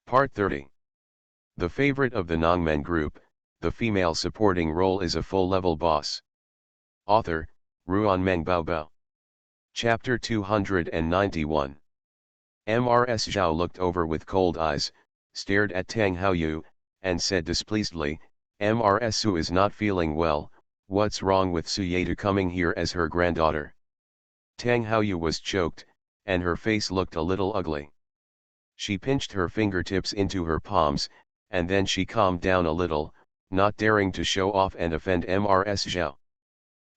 Part 30. The favorite of the Nongmen group, the female supporting role is a full-level boss. Author, Ruanmeng Baobao. Chapter 291. Mrs. Zhao looked over with cold eyes, stared at Tang Haoyu, and said displeasedly, Mrs. Su is not feeling well, what's wrong with Su Yata coming here as her granddaughter? Tang Haoyu was choked, and her face looked a little ugly. She pinched her fingertips into her palms, and then she calmed down a little, not daring to show off and offend Mrs. Zhao.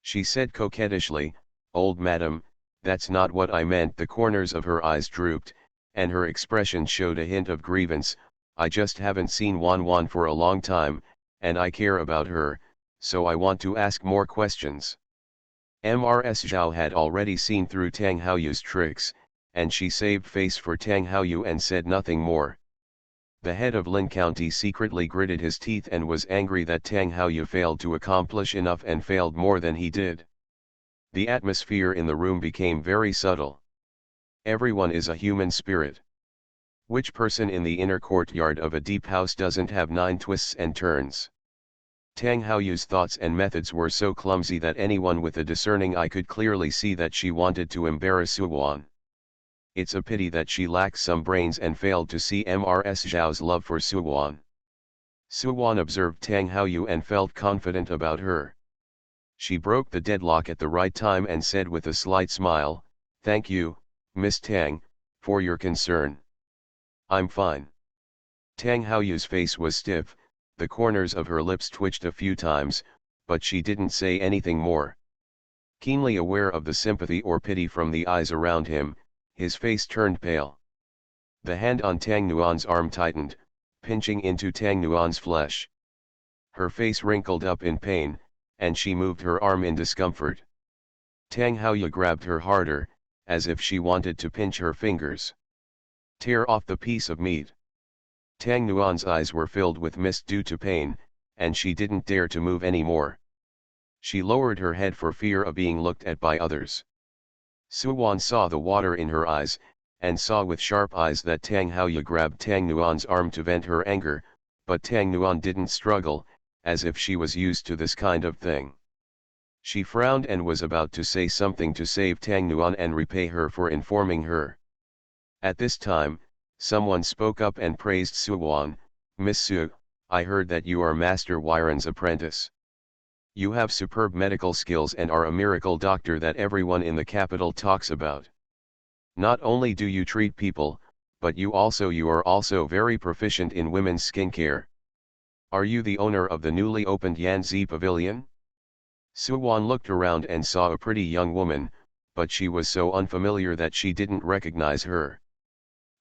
She said coquettishly, Old madam, that's not what I meant. The corners of her eyes drooped, and her expression showed a hint of grievance. I just haven't seen Wan Wan for a long time, and I care about her, so I want to ask more questions. Mrs. Zhao had already seen through Tang Haoyu's tricks, and she saved face for Tang Haoyu and said nothing more. The head of Lin County secretly gritted his teeth and was angry that Tang Haoyu failed to accomplish enough and failed more than he did. The atmosphere in the room became very subtle. Everyone is a human spirit. Which person in the inner courtyard of a deep house doesn't have 9 twists and turns? Tang Haoyu's thoughts and methods were so clumsy that anyone with a discerning eye could clearly see that she wanted to embarrass Su Wan. It's a pity that she lacked some brains and failed to see Mrs. Zhao's love for Su Wan. Su Wan observed Tang Haoyu and felt confident about her. She broke the deadlock at the right time and said with a slight smile, Thank you, Miss Tang, for your concern. I'm fine. Tang Haoyu's face was stiff, the corners of her lips twitched a few times, but she didn't say anything more. Keenly aware of the sympathy or pity from the eyes around him, his face turned pale. The hand on Tang Nuan's arm tightened, pinching into Tang Nuan's flesh. Her face wrinkled up in pain, and she moved her arm in discomfort. Tang Haoyu grabbed her harder, as if she wanted to pinch her fingers. Tear off the piece of meat. Tang Nuan's eyes were filled with mist due to pain, and she didn't dare to move any more. She lowered her head for fear of being looked at by others. Su Wan saw the water in her eyes, and saw with sharp eyes that Tang Haoyu grabbed Tang Nuan's arm to vent her anger, but Tang Nuan didn't struggle, as if she was used to this kind of thing. She frowned and was about to say something to save Tang Nuan and repay her for informing her. At this time, someone spoke up and praised Su Wan, Miss Su, I heard that you are Master Wyron's apprentice. You have superb medical skills and are a miracle doctor that everyone in the capital talks about. Not only do you treat people, but you are also very proficient in women's skincare. Are you the owner of the newly opened Yanzi Pavilion? Su Wan looked around and saw a pretty young woman, but she was so unfamiliar that she didn't recognize her.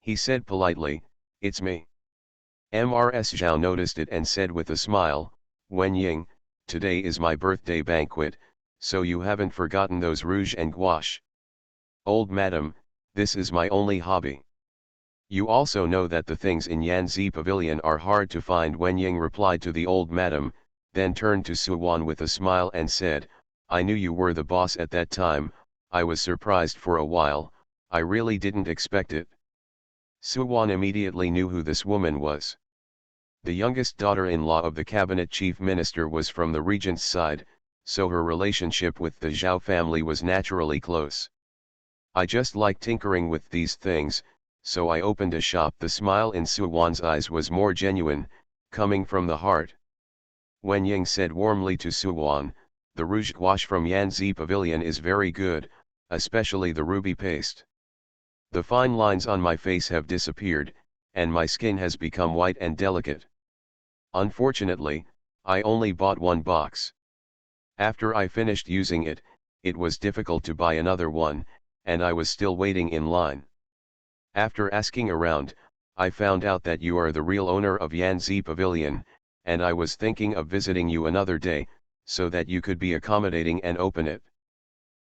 He said politely, It's me. Mrs. Zhao noticed it and said with a smile, Wen Ying, today is my birthday banquet, so you haven't forgotten those rouge and gouache. Old madam, this is my only hobby. You also know that the things in Yanzi Pavilion are hard to find. Wen Ying replied to the old madam, then turned to Su Wan with a smile and said, I knew you were the boss at that time. I was surprised for a while, I really didn't expect it. Su Wan immediately knew who this woman was. The youngest daughter-in-law of the cabinet chief minister was from the regent's side, so her relationship with the Zhao family was naturally close. I just like tinkering with these things, so I opened a shop. The smile in Su Wan's eyes was more genuine, coming from the heart. Wen Ying said warmly to Su Wan, the rouge gouache from Yanzi Pavilion is very good, especially the ruby paste. The fine lines on my face have disappeared, and my skin has become white and delicate. Unfortunately, I only bought 1 box. After I finished using it, it was difficult to buy another one, and I was still waiting in line. After asking around, I found out that you are the real owner of Yanzi Pavilion, and I was thinking of visiting you another day, so that you could be accommodating and open it.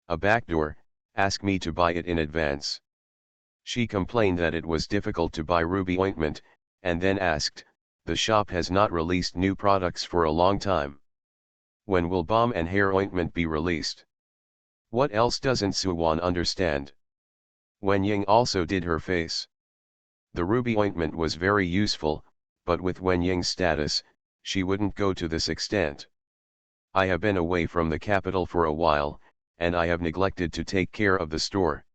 A backdoor, ask me to buy it in advance. She complained that it was difficult to buy ruby ointment, and then asked, the shop has not released new products for a long time. When will balm and hair ointment be released? What else doesn't Su Wan understand? Wen Ying also did her face. The ruby ointment was very useful, but with Wen Ying's status, she wouldn't go to this extent. I have been away from the capital for a while, and I have neglected to take care of the store.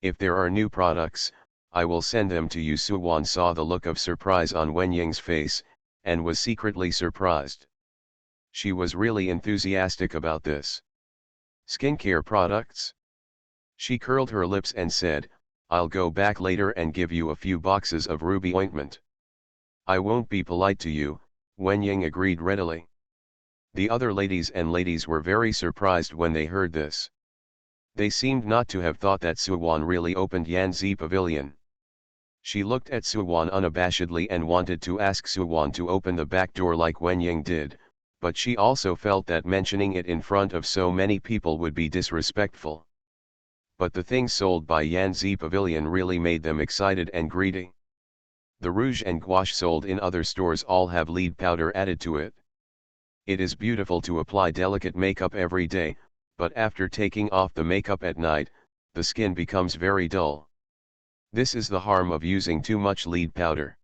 If there are new products, I will send them to you. Suwan saw the look of surprise on Wen Ying's face, and was secretly surprised. She was really enthusiastic about this. Skincare products? She curled her lips and said, I'll go back later and give you a few boxes of ruby ointment. I won't be polite to you, Wen Ying agreed readily. The other ladies were very surprised when they heard this. They seemed not to have thought that Suwan really opened Yanzi Pavilion. She looked at Suwan unabashedly and wanted to ask Suwan to open the back door like Wen Ying did, but she also felt that mentioning it in front of so many people would be disrespectful. But the things sold by Yanzi Pavilion really made them excited and greedy. The rouge and gouache sold in other stores all have lead powder added to it. It is beautiful to apply delicate makeup every day, but after taking off the makeup at night, the skin becomes very dull. This is the harm of using too much lead powder.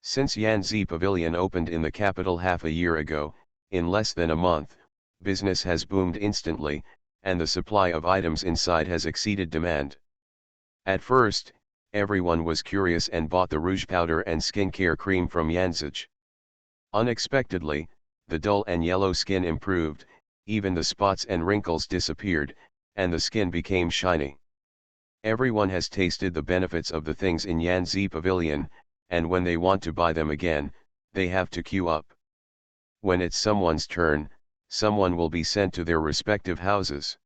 Since Yanzi Pavilion opened in the capital half a year ago, in less than a month, business has boomed instantly, and the supply of items inside has exceeded demand. At first, everyone was curious and bought the rouge powder and skincare cream from Yanzij. Unexpectedly, the dull and yellow skin improved, even the spots and wrinkles disappeared, and the skin became shiny. Everyone has tasted the benefits of the things in Yanzi Pavilion, and when they want to buy them again, they have to queue up. When it's someone's turn, someone will be sent to their respective houses.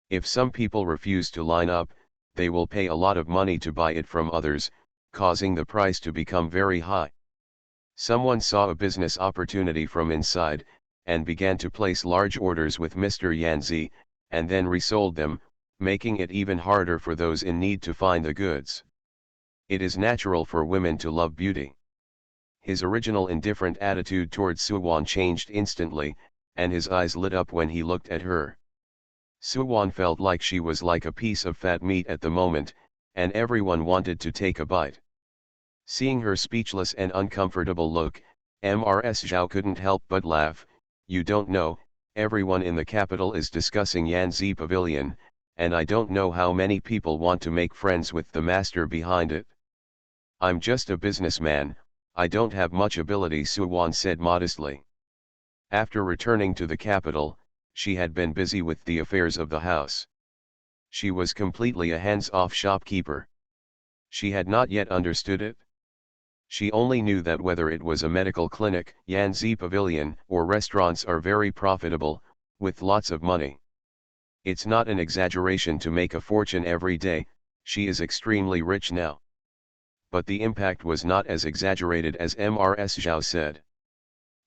If some people refuse to line up, they will pay a lot of money to buy it from others, causing the price to become very high. Someone saw a business opportunity from inside, and began to place large orders with Mr. Yanzi, and then resold them, making it even harder for those in need to find the goods. It is natural for women to love beauty. His original indifferent attitude towards Suwan changed instantly, and his eyes lit up when he looked at her. Suwan felt like she was like a piece of fat meat at the moment, and everyone wanted to take a bite. Seeing her speechless and uncomfortable look, Mrs. Zhao couldn't help but laugh. You don't know, everyone in the capital is discussing Yanzi Pavilion, and I don't know how many people want to make friends with the master behind it. I'm just a businessman, I don't have much ability, Suwan said modestly. After returning to the capital, she had been busy with the affairs of the house. She was completely a hands-off shopkeeper. She had not yet understood it. She only knew that whether it was a medical clinic, Yanzi Pavilion, or restaurants are very profitable, with lots of money. It's not an exaggeration to make a fortune every day, she is extremely rich now. But the impact was not as exaggerated as Mrs. Zhao said.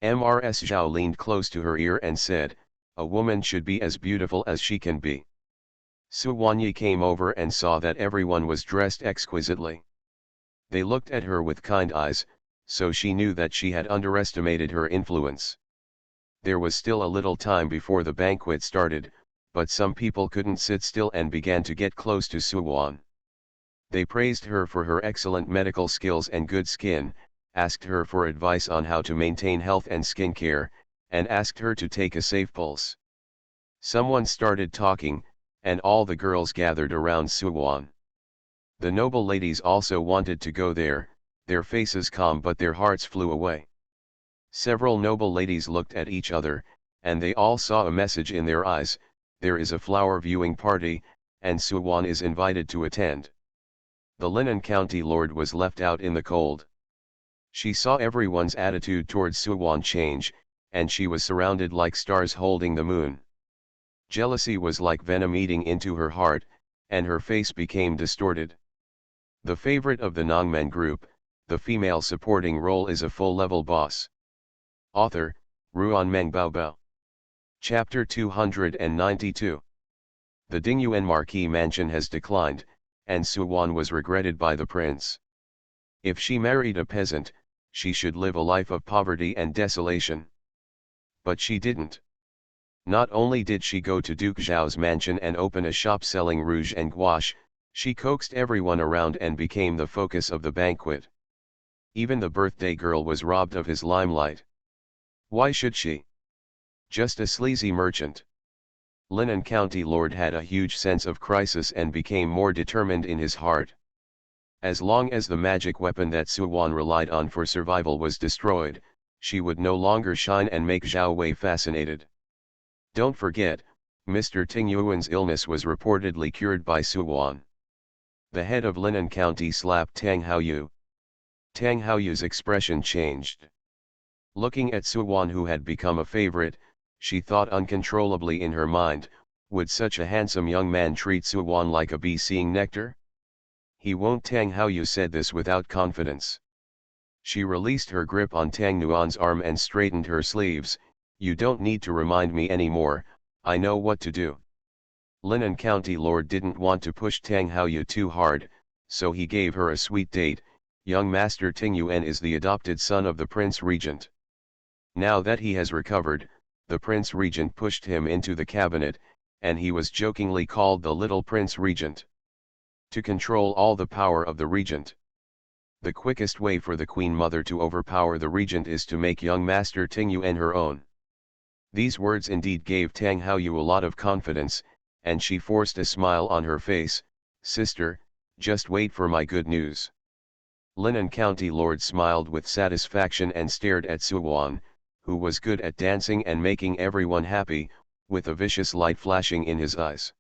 Mrs. Zhao leaned close to her ear and said, a woman should be as beautiful as she can be. Su Wanyi came over and saw that everyone was dressed exquisitely. They looked at her with kind eyes, so she knew that she had underestimated her influence. There was still a little time before the banquet started, but some people couldn't sit still and began to get close to Suwan. They praised her for her excellent medical skills and good skin, asked her for advice on how to maintain health and skincare, and asked her to take a safe pulse. Someone started talking, and all the girls gathered around Suwan. The noble ladies also wanted to go there, their faces calm but their hearts flew away. Several noble ladies looked at each other, and they all saw a message in their eyes, there is a flower viewing party, and Suwan is invited to attend. The Linen County Lord was left out in the cold. She saw everyone's attitude towards Suwan change, and she was surrounded like stars holding the moon. Jealousy was like venom eating into her heart, and her face became distorted. The favorite of the Nongmen group, the female supporting role is a full-level boss. Author, Ruan Meng Baobao. Chapter 292. The Dingyuan Marquis mansion has declined, and Suwan was regretted by the prince. If she married a peasant, she should live a life of poverty and desolation. But she didn't. Not only did she go to Duke Zhao's mansion and open a shop selling rouge and gouache, She coaxed everyone around and became the focus of the banquet. Even the birthday girl was robbed of his limelight. Why should she? Just a sleazy merchant. Linan County Lord had a huge sense of crisis and became more determined in his heart. As long as the magic weapon that Suwon relied on for survival was destroyed, she would no longer shine and make Zhao Wei fascinated. Don't forget, Mr. Ting Yuan's illness was reportedly cured by Suwon. The head of Linan County slapped Tang Haoyu. Tang Haoyu's expression changed. Looking at Suwon, who had become a favorite, she thought uncontrollably in her mind, would such a handsome young man treat Suwon like a bee seeing nectar? He won't. Tang Haoyu said this without confidence. She released her grip on Tang Nuan's arm and straightened her sleeves. You don't need to remind me anymore, I know what to do. Linan County Lord didn't want to push Tang Haoyu too hard, so he gave her a sweet date. Young Master Ting Yuan is the adopted son of the Prince Regent. Now that he has recovered, the Prince Regent pushed him into the cabinet, and he was jokingly called the Little Prince Regent. To control all the power of the Regent. The quickest way for the Queen Mother to overpower the Regent is to make young Master Ting Yuan her own. These words indeed gave Tang Haoyu a lot of confidence, and she forced a smile on her face. Sister, just wait for my good news. Linan County Lord smiled with satisfaction and stared at Suwon, who was good at dancing and making everyone happy, with a vicious light flashing in his eyes.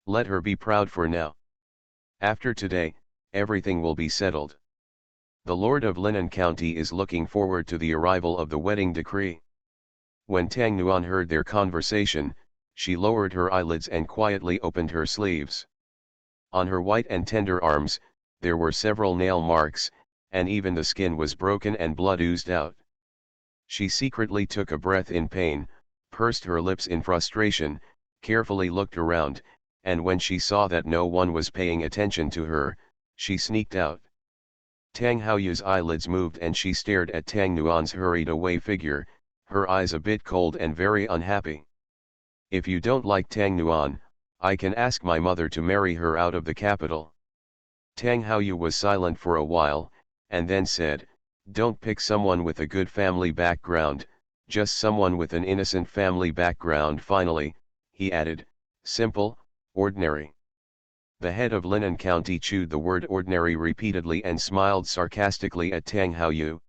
Let her be proud for now. After today, everything will be settled. The Lord of Linan County is looking forward to the arrival of the wedding decree. When Tang Nuan heard their conversation, she lowered her eyelids and quietly opened her sleeves. On her white and tender arms, there were several nail marks, and even the skin was broken and blood oozed out. She secretly took a breath in pain, pursed her lips in frustration, carefully looked around, and when she saw that no one was paying attention to her, she sneaked out. Tang Haoyu's eyelids moved and she stared at Tang Nuan's hurried away figure, her eyes a bit cold and very unhappy. If you don't like Tang Nuan, I can ask my mother to marry her out of the capital. Tang Haoyu was silent for a while, and then said, don't pick someone with a good family background, just someone with an innocent family background. Finally, he added, simple, ordinary. The head of Linan County chewed the word ordinary repeatedly and smiled sarcastically at Tang Haoyu.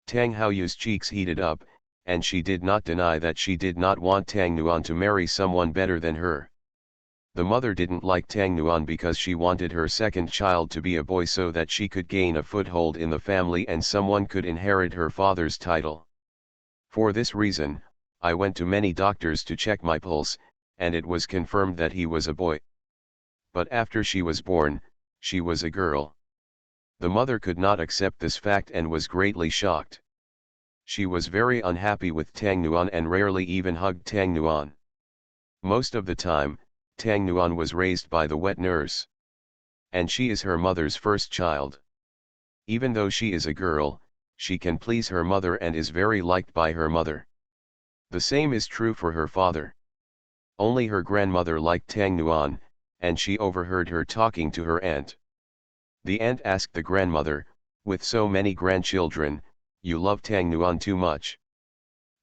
Tang Haoyu's cheeks heated up, and she did not deny that she did not want Tang Nuan to marry someone better than her. The mother didn't like Tang Nuan because she wanted her second child to be a boy so that she could gain a foothold in the family and someone could inherit her father's title. For this reason, I went to many doctors to check my pulse, and it was confirmed that he was a boy. But after she was born, she was a girl. The mother could not accept this fact and was greatly shocked. She was very unhappy with Tang Nuan and rarely even hugged Tang Nuan. Most of the time, Tang Nuan was raised by the wet nurse. And she is her mother's first child. Even though she is a girl, she can please her mother and is very liked by her mother. The same is true for her father. Only her grandmother liked Tang Nuan, and she overheard her talking to her aunt. The aunt asked the grandmother, with so many grandchildren, you love Tang Nuan too much.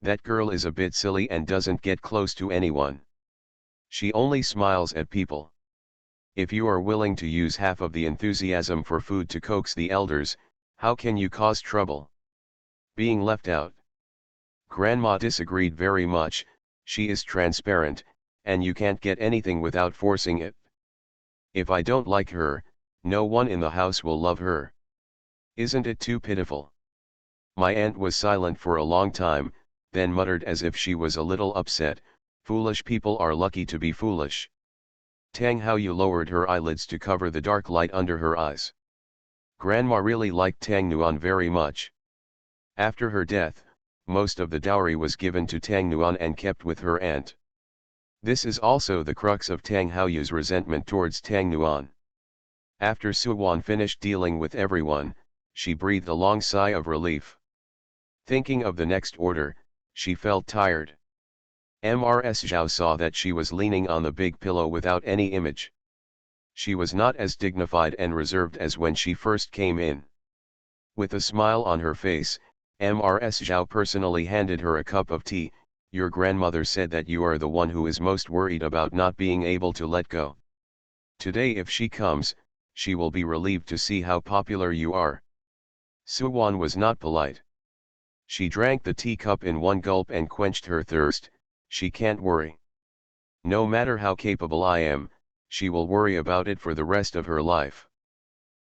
That girl is a bit silly and doesn't get close to anyone. She only smiles at people. If you are willing to use half of the enthusiasm for food to coax the elders, how can you cause trouble? Being left out. Grandma disagreed very much. She is transparent, and you can't get anything without forcing it. If I don't like her, no one in the house will love her. Isn't it too pitiful? My aunt was silent for a long time, then muttered as if she was a little upset, foolish people are lucky to be foolish. Tang Haoyu lowered her eyelids to cover the dark light under her eyes. Grandma really liked Tang Nuan very much. After her death, most of the dowry was given to Tang Nuan and kept with her aunt. This is also the crux of Tang Haoyu's resentment towards Tang Nuan. After Suwon finished dealing with everyone, she breathed a long sigh of relief. Thinking of the next order, she felt tired. Mrs. Zhao saw that she was leaning on the big pillow without any image. She was not as dignified and reserved as when she first came in. With a smile on her face, Ms. Zhao personally handed her a cup of tea. Your grandmother said that you are the one who is most worried about not being able to let go. Today if she comes, she will be relieved to see how popular you are. Suwan was not polite. She drank the teacup in one gulp and quenched her thirst. She can't worry. No matter how capable I am, she will worry about it for the rest of her life.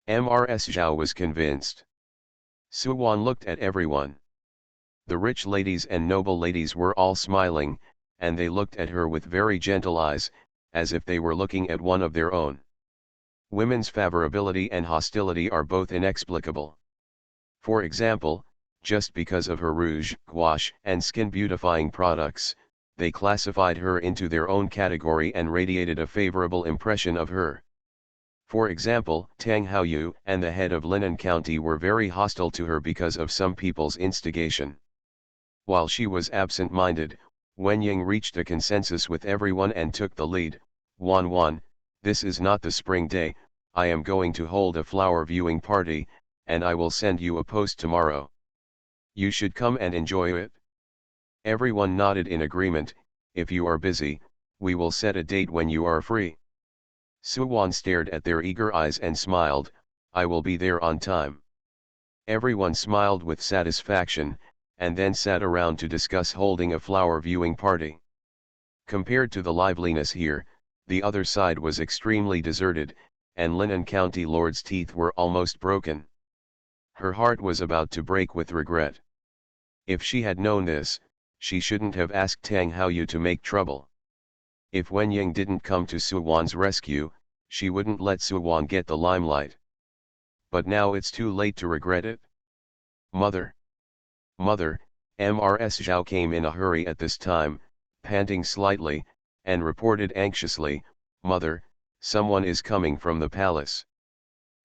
Ms. Zhao was convinced. Suwan looked at everyone. The rich ladies and noble ladies were all smiling, and they looked at her with very gentle eyes, as if they were looking at one of their own. Women's favorability and hostility are both inexplicable. For example, just because of her rouge, gouache, and skin beautifying products, they classified her into their own category and radiated a favorable impression of her. For example, Tang Haoyu and the head of Linan County were very hostile to her because of some people's instigation. While she was absent-minded, Wen Ying reached a consensus with everyone and took the lead. Wan, this is not the spring day, I am going to hold a flower viewing party, and I will send you a post tomorrow. You should come and enjoy it. Everyone nodded in agreement. If you are busy, we will set a date when you are free. Suwan stared at their eager eyes and smiled, I will be there on time. Everyone smiled with satisfaction, and then sat around to discuss holding a flower viewing party. Compared to the liveliness here, the other side was extremely deserted, and Linan County Lord's teeth were almost broken. Her heart was about to break with regret. If she had known this, she shouldn't have asked Tang Haoyu to make trouble. If Wen Ying didn't come to Suwan's rescue, she wouldn't let Suwan get the limelight. But now it's too late to regret it. Mother! Mother! Ms. Zhao came in a hurry at this time, panting slightly, and reported anxiously, Mother, someone is coming from the palace.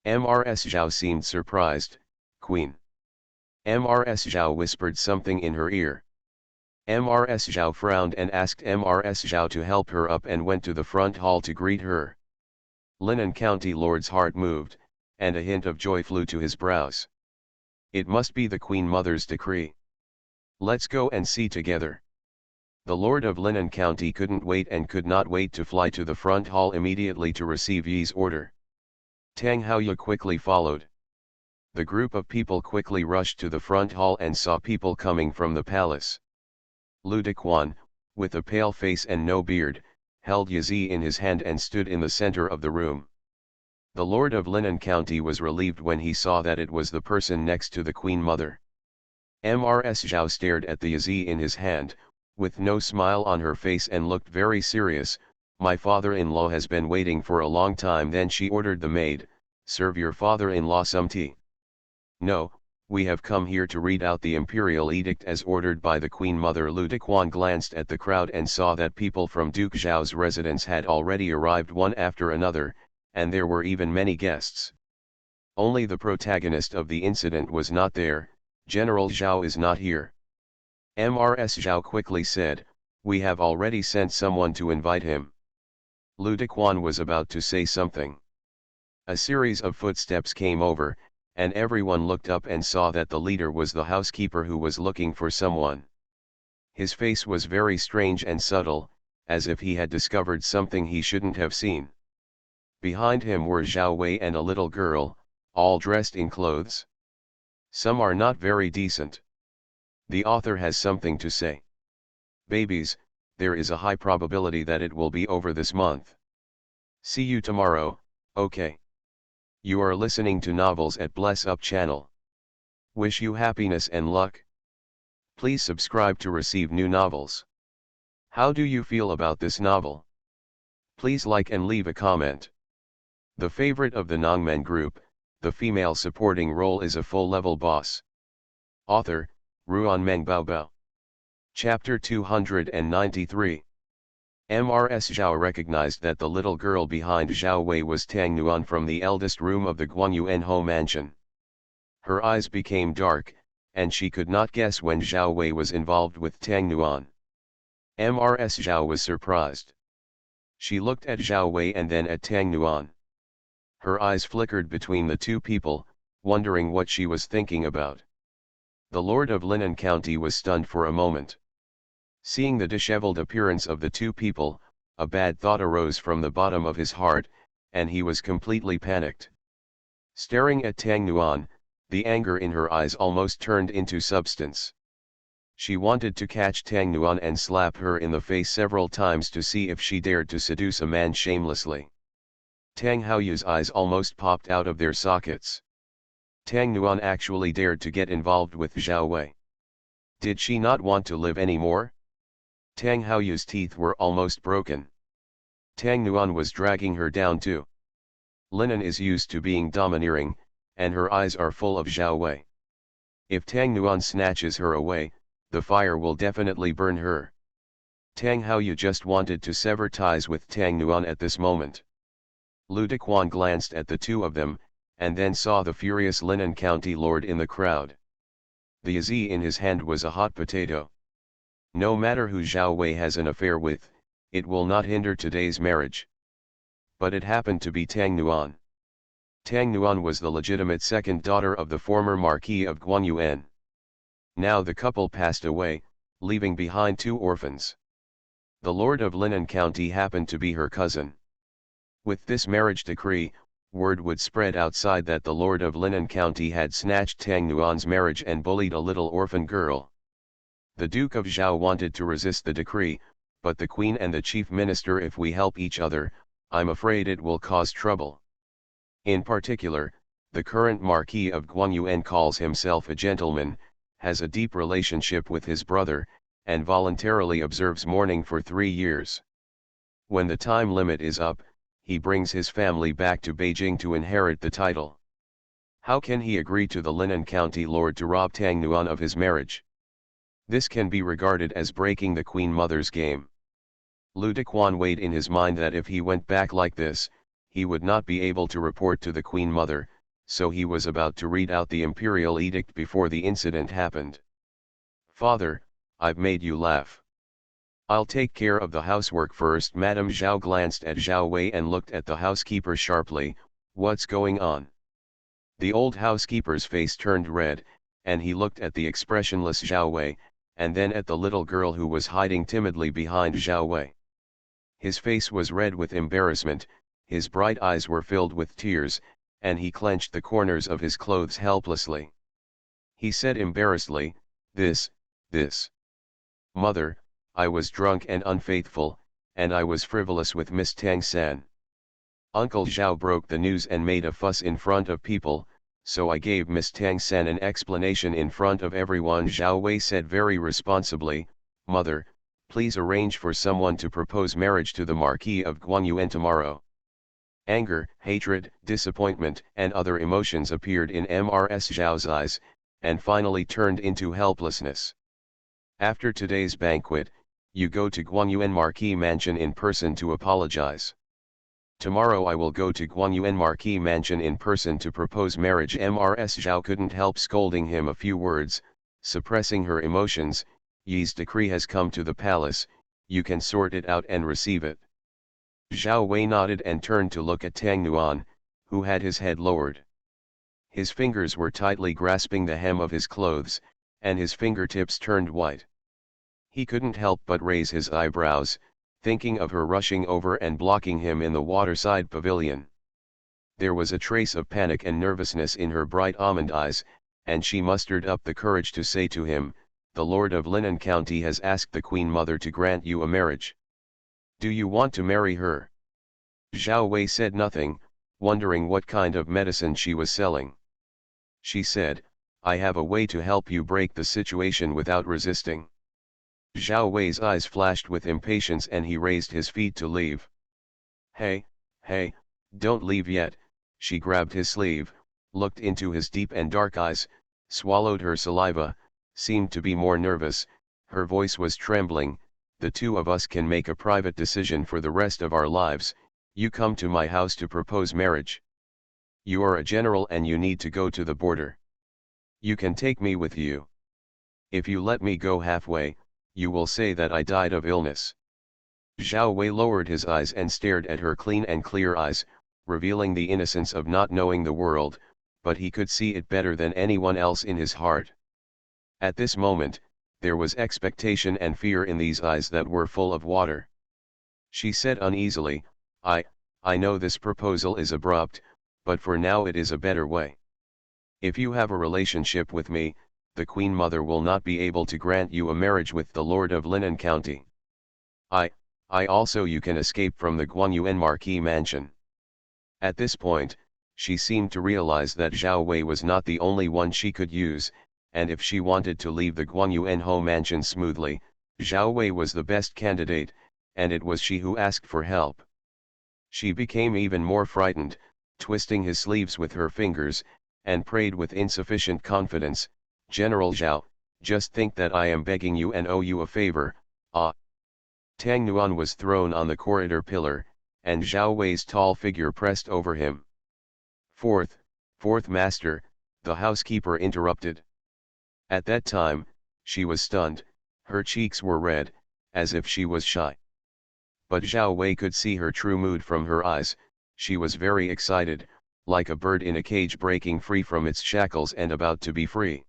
Ms. Zhao seemed surprised, Queen. Ms. Zhao whispered something in her ear. Ms. Zhao frowned and asked Ms. Zhao to help her up and went to the front hall to greet her. Linan County Lord's heart moved, and a hint of joy flew to his brows. It must be the Queen Mother's decree. Let's go and see together. The Lord of Linan County couldn't wait and could not wait to fly to the front hall immediately to receive Yi's order. Tang Haoyu quickly followed. The group of people quickly rushed to the front hall and saw people coming from the palace. Lu Dequan, with a pale face and no beard, held Yi in his hand and stood in the center of the room. The Lord of Linan County was relieved when he saw that it was the person next to the Queen Mother. Ms. Zhao stared at the Yi in his hand, with no smile on her face and looked very serious. My father-in-law has been waiting for a long time. Then she ordered the maid, serve your father-in-law some tea. No, we have come here to read out the imperial edict as ordered by the Queen Mother. Lu Dequan glanced at the crowd and saw that people from Duke Zhao's residence had already arrived one after another, and there were even many guests. Only the protagonist of the incident was not there. General Zhao is not here. Ms. Zhao quickly said, we have already sent someone to invite him. Lu Dequan was about to say something. A series of footsteps came over, and everyone looked up and saw that the leader was the housekeeper who was looking for someone. His face was very strange and subtle, as if he had discovered something he shouldn't have seen. Behind him were Zhao Wei and a little girl, all dressed in clothes. Some are not very decent. The author has something to say. Babies, there is a high probability that it will be over this month. See you tomorrow, okay? You are listening to Novels at Bless Up channel. Wish you happiness and luck. Please subscribe to receive new novels. How do you feel about this novel? Please like and leave a comment. The favorite of the Nongmen group, the female supporting role is a full-level boss. Author, Ruan Meng Baobao. Chapter 293. Ms. Zhao recognized that the little girl behind Zhao Wei was Tang Nuan from the eldest room of the Guangyuan Ho mansion. Her eyes became dark, and she could not guess when Zhao Wei was involved with Tang Nuan. Ms. Zhao was surprised. She looked at Zhao Wei and then at Tang Nuan. Her eyes flickered between the two people, wondering what she was thinking about. The Lord of Linen County was stunned for a moment. Seeing the disheveled appearance of the two people, a bad thought arose from the bottom of his heart, and he was completely panicked. Staring at Tang Nuan, the anger in her eyes almost turned into substance. She wanted to catch Tang Nuan and slap her in the face several times to see if she dared to seduce a man shamelessly. Tang Haoyu's eyes almost popped out of their sockets. Tang Nuan actually dared to get involved with Zhao Wei. Did she not want to live anymore? Tang Haoyu's teeth were almost broken. Tang Nuan was dragging her down too. Linen is used to being domineering, and her eyes are full of Zhao Wei. If Tang Nuan snatches her away, the fire will definitely burn her. Tang Haoyu just wanted to sever ties with Tang Nuan at this moment. Lu Dequan glanced at the two of them, and then saw the furious Linen County lord in the crowd. The Yi in his hand was a hot potato. No matter who Zhao Wei has an affair with, it will not hinder today's marriage. But it happened to be Tang Nuan. Tang Nuan was the legitimate second daughter of the former Marquis of Guanyuan. Now the couple passed away, leaving behind two orphans. The Lord of Linen County happened to be her cousin. With this marriage decree, word would spread outside that the Lord of Linen County had snatched Tang Nuan's marriage and bullied a little orphan girl. The Duke of Zhao wanted to resist the decree, but the Queen and the Chief Minister, if we help each other, I'm afraid it will cause trouble. In particular, the current Marquis of Guanyuan calls himself a gentleman, has a deep relationship with his brother, and voluntarily observes mourning for 3 years. When the time limit is up, he brings his family back to Beijing to inherit the title. How can he agree to the Linen County lord to rob Tang Nuan of his marriage? This can be regarded as breaking the Queen Mother's game. Lu Dequan weighed in his mind that if he went back like this, he would not be able to report to the Queen Mother, so he was about to read out the imperial edict before the incident happened. "Father, I've made you laugh. I'll take care of the housework first." Madame Zhao glanced at Zhao Wei and looked at the housekeeper sharply. "What's going on?" The old housekeeper's face turned red, and he looked at the expressionless Zhao Wei, and then at the little girl who was hiding timidly behind Zhao Wei. His face was red with embarrassment, his bright eyes were filled with tears, and he clenched the corners of his clothes helplessly. He said embarrassedly, This. Mother, I was drunk and unfaithful, and I was frivolous with Miss Tang San. Uncle Zhao broke the news and made a fuss in front of people, so I gave Miss Tang San an explanation in front of everyone." Zhao Wei said very responsibly, "Mother, please arrange for someone to propose marriage to the Marquis of Guanyuan tomorrow." Anger, hatred, disappointment, and other emotions appeared in Ms. Zhao's eyes, and finally turned into helplessness. "After today's banquet, you go to Guanyuan Marquis Mansion in person to apologize. Tomorrow I will go to Guanyuan Marquis Mansion in person to propose marriage." Ms. Zhao couldn't help scolding him a few words, suppressing her emotions. "Yi's decree has come to the palace, you can sort it out and receive it." Zhao Wei nodded and turned to look at Tang Nuan, who had his head lowered. His fingers were tightly grasping the hem of his clothes, and his fingertips turned white. He couldn't help but raise his eyebrows, thinking of her rushing over and blocking him in the waterside pavilion. There was a trace of panic and nervousness in her bright almond eyes, and she mustered up the courage to say to him, "The Lord of Linen County has asked the Queen Mother to grant you a marriage. Do you want to marry her?" Zhao Wei said nothing, wondering what kind of medicine she was selling. She said, "I have a way to help you break the situation without resisting." Zhao Wei's eyes flashed with impatience and he raised his feet to leave. Hey, don't leave yet." She grabbed his sleeve, looked into his deep and dark eyes, swallowed her saliva, seemed to be more nervous, her voice was trembling. "The two of us can make a private decision for the rest of our lives. You come to my house to propose marriage. You are a general and you need to go to the border. You can take me with you. If you let me go halfway, you will say that I died of illness." Zhao Wei lowered his eyes and stared at her clean and clear eyes, revealing the innocence of not knowing the world, but he could see it better than anyone else in his heart. At this moment, there was expectation and fear in these eyes that were full of water. She said uneasily, I know this proposal is abrupt, but for now it is a better way. If you have a relationship with me, the Queen Mother will not be able to grant you a marriage with the Lord of Linan County. I also you can escape from the Guangyuan Marquis mansion. At this point, she seemed to realize that Zhao Wei was not the only one she could use, and if she wanted to leave the Guangyuan Ho mansion smoothly, Zhao Wei was the best candidate, and it was she who asked for help. She became even more frightened, twisting his sleeves with her fingers, and prayed with insufficient confidence, General Zhao, just think that I am begging you and owe you a favor, ah. Tang Nuan was thrown on the corridor pillar, and Zhao Wei's tall figure pressed over him. Fourth master, the housekeeper interrupted. At that time, she was stunned, her cheeks were red, as if she was shy. But Zhao Wei could see her true mood from her eyes, she was very excited, like a bird in a cage breaking free from its shackles and about to be free.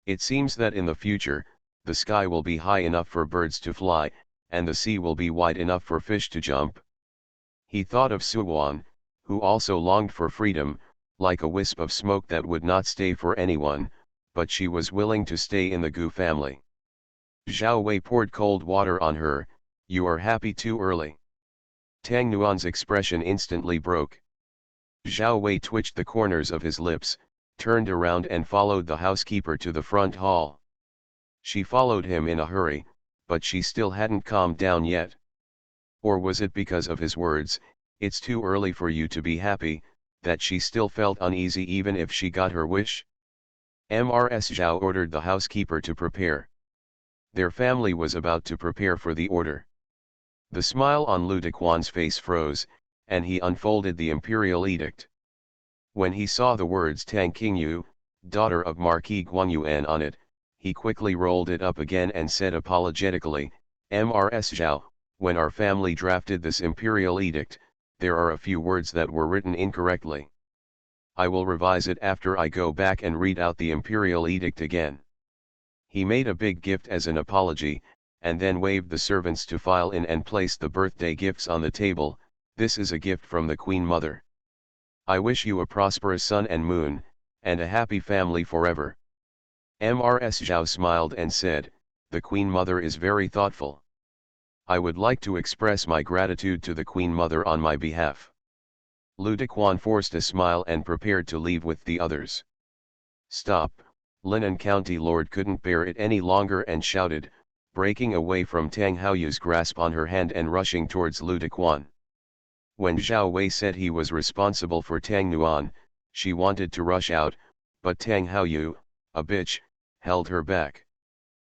It seems that in the future, the sky will be high enough for birds to fly, and the sea will be wide enough for fish to jump. He thought of Suwan, who also longed for freedom, like a wisp of smoke that would not stay for anyone, but she was willing to stay in the Gu family. Zhao Wei poured cold water on her. You are happy too early. Tang Nuan's expression instantly broke. Zhao Wei twitched the corners of his lips, turned around and followed the housekeeper to the front hall. She followed him in a hurry, but she still hadn't calmed down yet. Or was it because of his words, it's too early for you to be happy, that she still felt uneasy even if she got her wish? Mrs. Zhao ordered the housekeeper to prepare. Their family was about to prepare for the order. The smile on Lu Dequan's face froze, and he unfolded the imperial edict. When he saw the words Tang Qingyu, daughter of Marquis Guangyuan on it, he quickly rolled it up again and said apologetically, Mrs. Zhao, when our family drafted this imperial edict, there are a few words that were written incorrectly. I will revise it after I go back and read out the imperial edict again. He made a big gift as an apology, and then waved the servants to file in and place the birthday gifts on the table. This is a gift from the Queen Mother. I wish you a prosperous sun and moon, and a happy family forever. Mrs. Zhao smiled and said, the Queen Mother is very thoughtful. I would like to express my gratitude to the Queen Mother on my behalf. Lu Dequan forced a smile and prepared to leave with the others. Stop, Linan County Lord couldn't bear it any longer and shouted, breaking away from Tang Haoyu's grasp on her hand and rushing towards Lu Dequan. When Zhao Wei said he was responsible for Tang Nuan, she wanted to rush out, but Tang Haoyu, a bitch, held her back.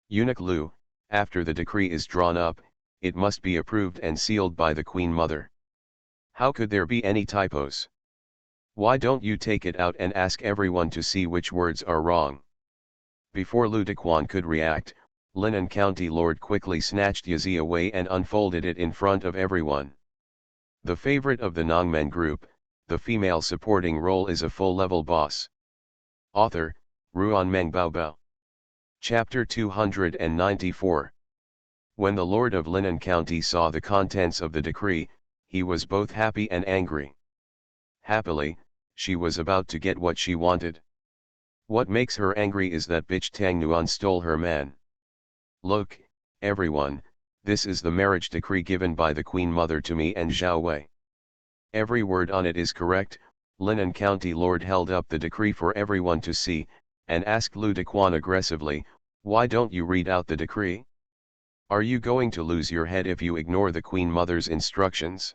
Eunuch Lu, after the decree is drawn up, it must be approved and sealed by the Queen Mother. How could there be any typos? Why don't you take it out and ask everyone to see which words are wrong? Before Lu Dequan could react, Linan County Lord quickly snatched Yazi away and unfolded it in front of everyone. The favorite of the Nongmen group, the female supporting role is a full-level boss. Author, Ruan Meng Baobao. Chapter 294. When the Lord of Linan County saw the contents of the decree, he was both happy and angry. Happily, she was about to get what she wanted. What makes her angry is that bitch Tang Nuan stole her man. Look, everyone, this is the marriage decree given by the Queen Mother to me and Zhao Wei. Every word on it is correct. Linan County Lord held up the decree for everyone to see, and asked Lu Dequan aggressively, why don't you read out the decree? Are you going to lose your head if you ignore the Queen Mother's instructions?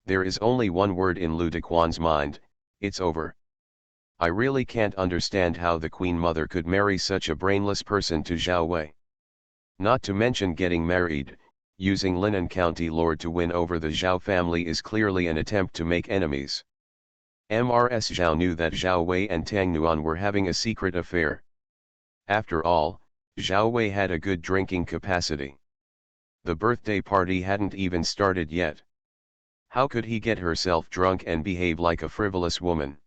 There is only one word in Lu Dequan's mind, it's over. I really can't understand how the Queen Mother could marry such a brainless person to Zhao Wei. Not to mention getting married, using Linan County Lord to win over the Zhao family is clearly an attempt to make enemies. Mrs. Zhao knew that Zhao Wei and Tang Nuan were having a secret affair. After all, Zhao Wei had a good drinking capacity. The birthday party hadn't even started yet. How could he get herself drunk and behave like a frivolous woman?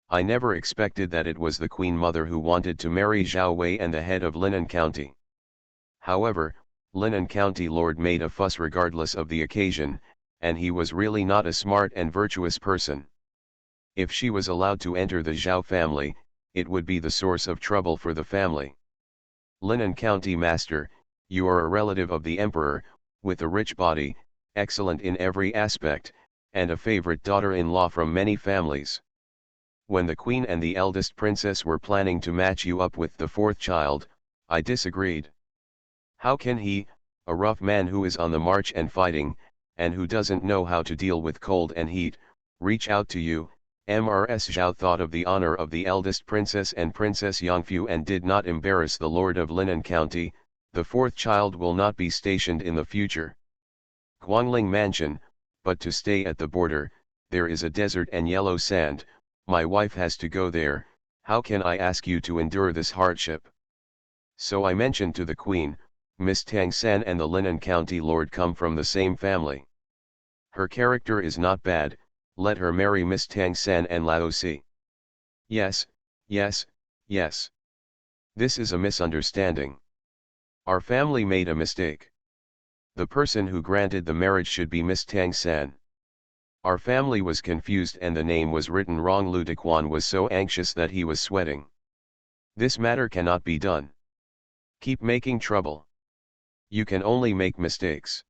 I never expected that it was the Queen Mother who wanted to marry Zhao Wei and the head of Linan County. However, Linan County Lord made a fuss regardless of the occasion, and he was really not a smart and virtuous person. If she was allowed to enter the Zhao family, it would be the source of trouble for the family. Linan County Master, you are a relative of the Emperor, with a rich body, excellent in every aspect, and a favorite daughter-in-law from many families. When the Queen and the eldest princess were planning to match you up with the fourth child, I disagreed. How can he, a rough man who is on the march and fighting, and who doesn't know how to deal with cold and heat, reach out to you? Mrs. Zhao thought of the honor of the eldest princess and Princess Yangfu and did not embarrass the Lord of Linan County. The fourth child will not be stationed in the future Guangling Mansion, but to stay at the border. There is a desert and yellow sand. My wife has to go there. How can I ask you to endure this hardship? So I mentioned to the Queen, Miss Tang San and the Linan County Lord come from the same family. Her character is not bad, let her marry Miss Tang San and Lao Si. Yes, yes, yes. This is a misunderstanding. Our family made a mistake. The person who granted the marriage should be Miss Tang San. Our family was confused and the name was written wrong. Lu Dequan was so anxious that he was sweating. This matter cannot be done. Keep making trouble. You can only make mistakes.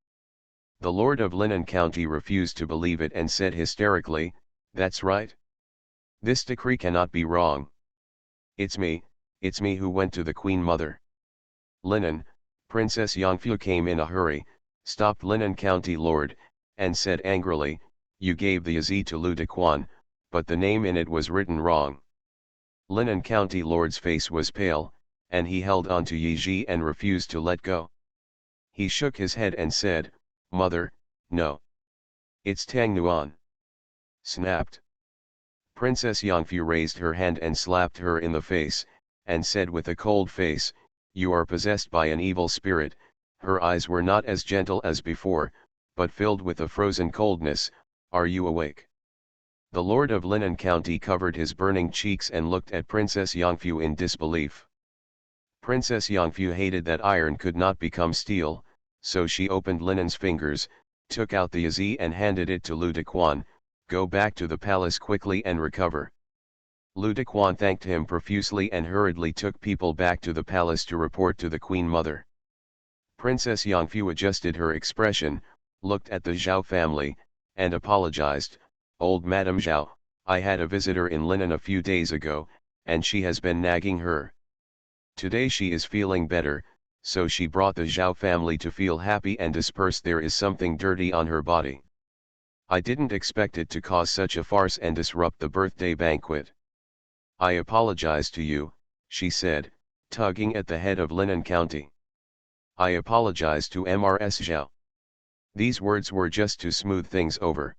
The Lord of Linan County refused to believe it and said hysterically, that's right. This decree cannot be wrong. It's me who went to the Queen Mother. Linan, Princess Yangfu came in a hurry, stopped Linan County Lord, and said angrily, you gave the Yi to Lu Dequan, but the name in it was written wrong. Linan County Lord's face was pale, and he held on to Yi Ji and refused to let go. He shook his head and said, Mother, no. It's Tang Nuan. Snapped. Princess Yangfu raised her hand and slapped her in the face, and said with a cold face, you are possessed by an evil spirit. Her eyes were not as gentle as before, but filled with a frozen coldness. Are you awake? The Lord of Linan County covered his burning cheeks and looked at Princess Yangfu in disbelief. Princess Yangfu hated that iron could not become steel, so she opened Linan's fingers, took out the Yi and handed it to Lu Dequan. Go back to the palace quickly and recover. Lu Dequan thanked him profusely and hurriedly took people back to the palace to report to the Queen Mother. Princess Yangfu adjusted her expression, looked at the Zhao family, and apologized. Old Madame Zhao, I had a visitor in Linan a few days ago, and she has been nagging her. Today she is feeling better, so she brought the Zhao family to feel happy and disperse. There is something dirty on her body. I didn't expect it to cause such a farce and disrupt the birthday banquet. I apologize to you, she said, tugging at the head of Linan County. I apologize to Mrs. Zhao. These words were just to smooth things over.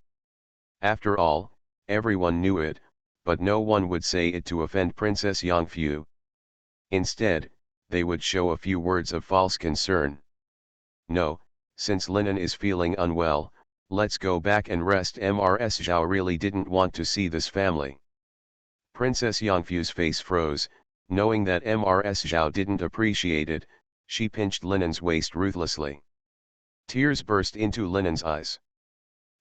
After all, everyone knew it, but no one would say it to offend Princess Yangfu. Instead, they would show a few words of false concern. No, since Linan is feeling unwell, let's go back and rest. Mrs. Zhao really didn't want to see this family. Princess Yangfu's face froze, knowing that Mrs. Zhao didn't appreciate it. She pinched Linan's waist ruthlessly. Tears burst into Linan's eyes.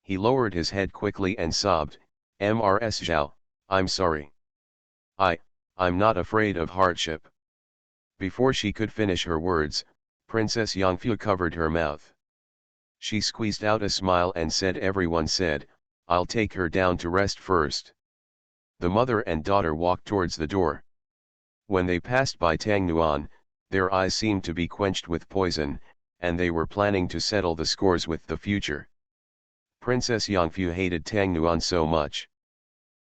He lowered his head quickly and sobbed, Mrs. Zhao, I'm sorry. I'm not afraid of hardship. Before she could finish her words, Princess Yangfu covered her mouth. She squeezed out a smile and said, everyone said, I'll take her down to rest first. The mother and daughter walked towards the door. When they passed by Tang Nuan, their eyes seemed to be quenched with poison, and they were planning to settle the scores with the future. Princess Yangfu hated Tang Nuan so much.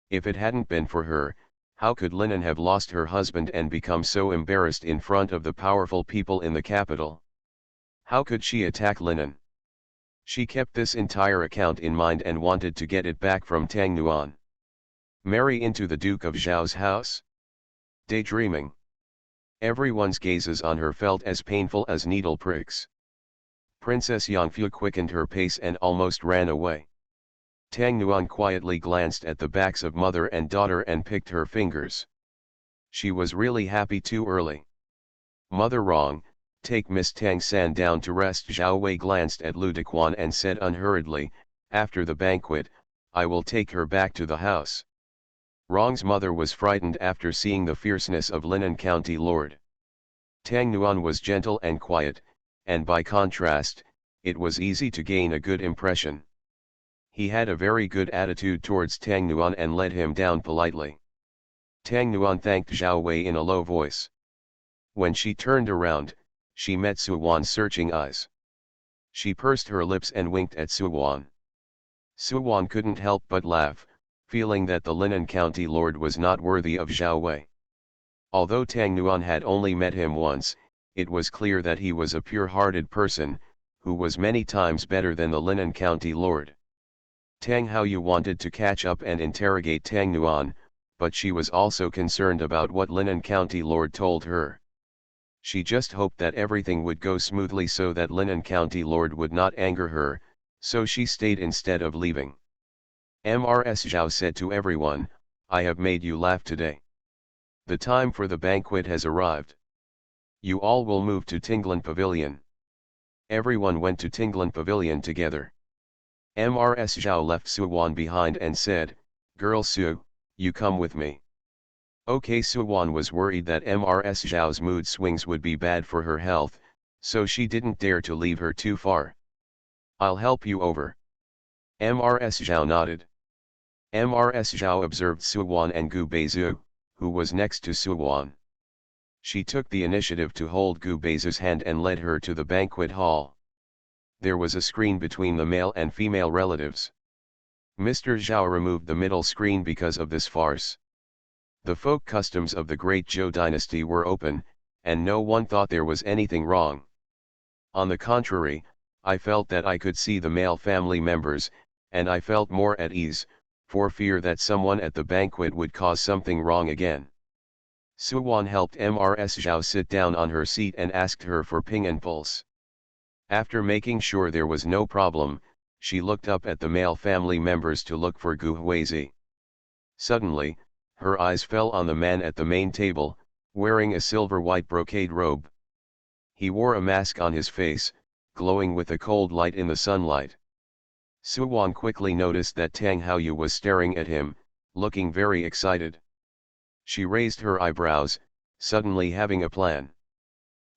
If it hadn't been for her, how could Linan have lost her husband and become so embarrassed in front of the powerful people in the capital? How could she attack Linan? She kept this entire account in mind and wanted to get it back from Tang Nuan. Marry into the Duke of Zhao's house? Daydreaming. Everyone's gazes on her felt as painful as needle pricks. Princess Yangfu quickened her pace and almost ran away. Tang Nuan quietly glanced at the backs of mother and daughter and picked her fingers. She was really happy too early. Mother wrong, take Miss Tang San down to rest. Zhao Wei glanced at Lu Dequan and said unhurriedly, after the banquet, I will take her back to the house. Wrong's mother was frightened after seeing the fierceness of Linen County Lord. Tang Nuan was gentle and quiet, and by contrast, it was easy to gain a good impression. He had a very good attitude towards Tang Nuan and led him down politely. Tang Nuan thanked Zhao Wei in a low voice. When she turned around, she met Su Wan's searching eyes. She pursed her lips and winked at Su Wan. Su Wan couldn't help but laugh, feeling that the Linen County Lord was not worthy of Zhao Wei. Although Tang Nuan had only met him once, it was clear that he was a pure-hearted person, who was many times better than the Linen County Lord. Tang Haoyu wanted to catch up and interrogate Tang Nuan, but she was also concerned about what Linen County Lord told her. She just hoped that everything would go smoothly so that Linen County Lord would not anger her, so she stayed instead of leaving. Mrs. Zhao said to everyone, I have made you laugh today. The time for the banquet has arrived. You all will move to Tinglan Pavilion. Everyone went to Tinglan Pavilion together. Mrs. Zhao left Su Wan behind and said, Girl Su, you come with me. Okay, Su Wan was worried that Mrs. Zhao's mood swings would be bad for her health, so she didn't dare to leave her too far. I'll help you over. Mrs. Zhao nodded. Mrs. Zhao observed Su Wan and Gu Beizu, who was next to Su Wan. She took the initiative to hold Gu Beizu's hand and led her to the banquet hall. There was a screen between the male and female relatives. Mr. Zhao removed the middle screen because of this farce. The folk customs of the great Zhou dynasty were open, and no one thought there was anything wrong. On the contrary, I felt that I could see the male family members, and I felt more at ease, for fear that someone at the banquet would cause something wrong again. Su Wan helped Mrs. Zhao sit down on her seat and asked her for ping and pulse. After making sure there was no problem, she looked up at the male family members to look for Gu Huizi. Suddenly, her eyes fell on the man at the main table, wearing a silver-white brocade robe. He wore a mask on his face, glowing with a cold light in the sunlight. Su Wan quickly noticed that Tang Haoyu was staring at him, looking very excited. She raised her eyebrows, suddenly having a plan.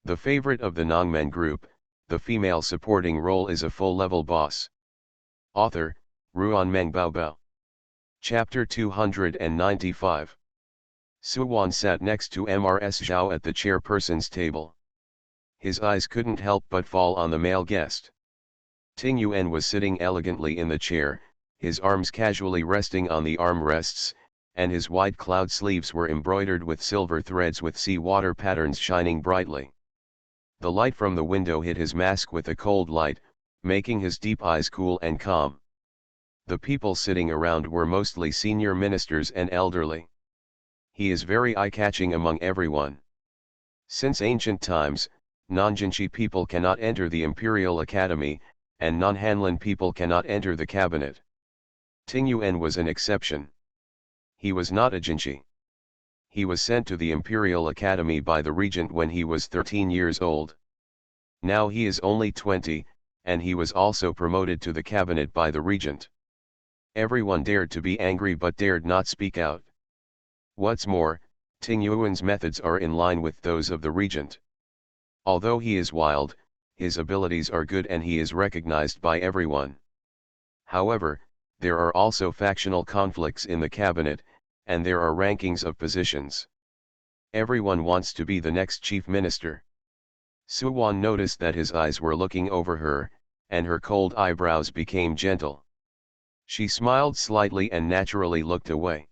The favorite of the Nongmen group, the female supporting role is a full-level boss. Author, Ruan Meng Baobao. Chapter 295. Su Wan sat next to Mrs. Zhao at the chairperson's table. His eyes couldn't help but fall on the male guest. Ting Yuan was sitting elegantly in the chair, his arms casually resting on the armrests, and his white cloud sleeves were embroidered with silver threads with sea water patterns shining brightly. The light from the window hit his mask with a cold light, making his deep eyes cool and calm. The people sitting around were mostly senior ministers and elderly. He is very eye-catching among everyone. Since ancient times, non-Jinchi people cannot enter the Imperial Academy, and non-Hanlin people cannot enter the cabinet. Ting Yuan was an exception. He was not a Jinchi. He was sent to the Imperial Academy by the regent when he was 13 years old. Now he is only 20, and he was also promoted to the cabinet by the regent. Everyone dared to be angry but dared not speak out. What's more, Ting Yuan's methods are in line with those of the regent. Although he is wild, his abilities are good and he is recognized by everyone. However, there are also factional conflicts in the cabinet, and there are rankings of positions. Everyone wants to be the next chief minister. Su Wan noticed that his eyes were looking over her, and her cold eyebrows became gentle. She smiled slightly and naturally looked away.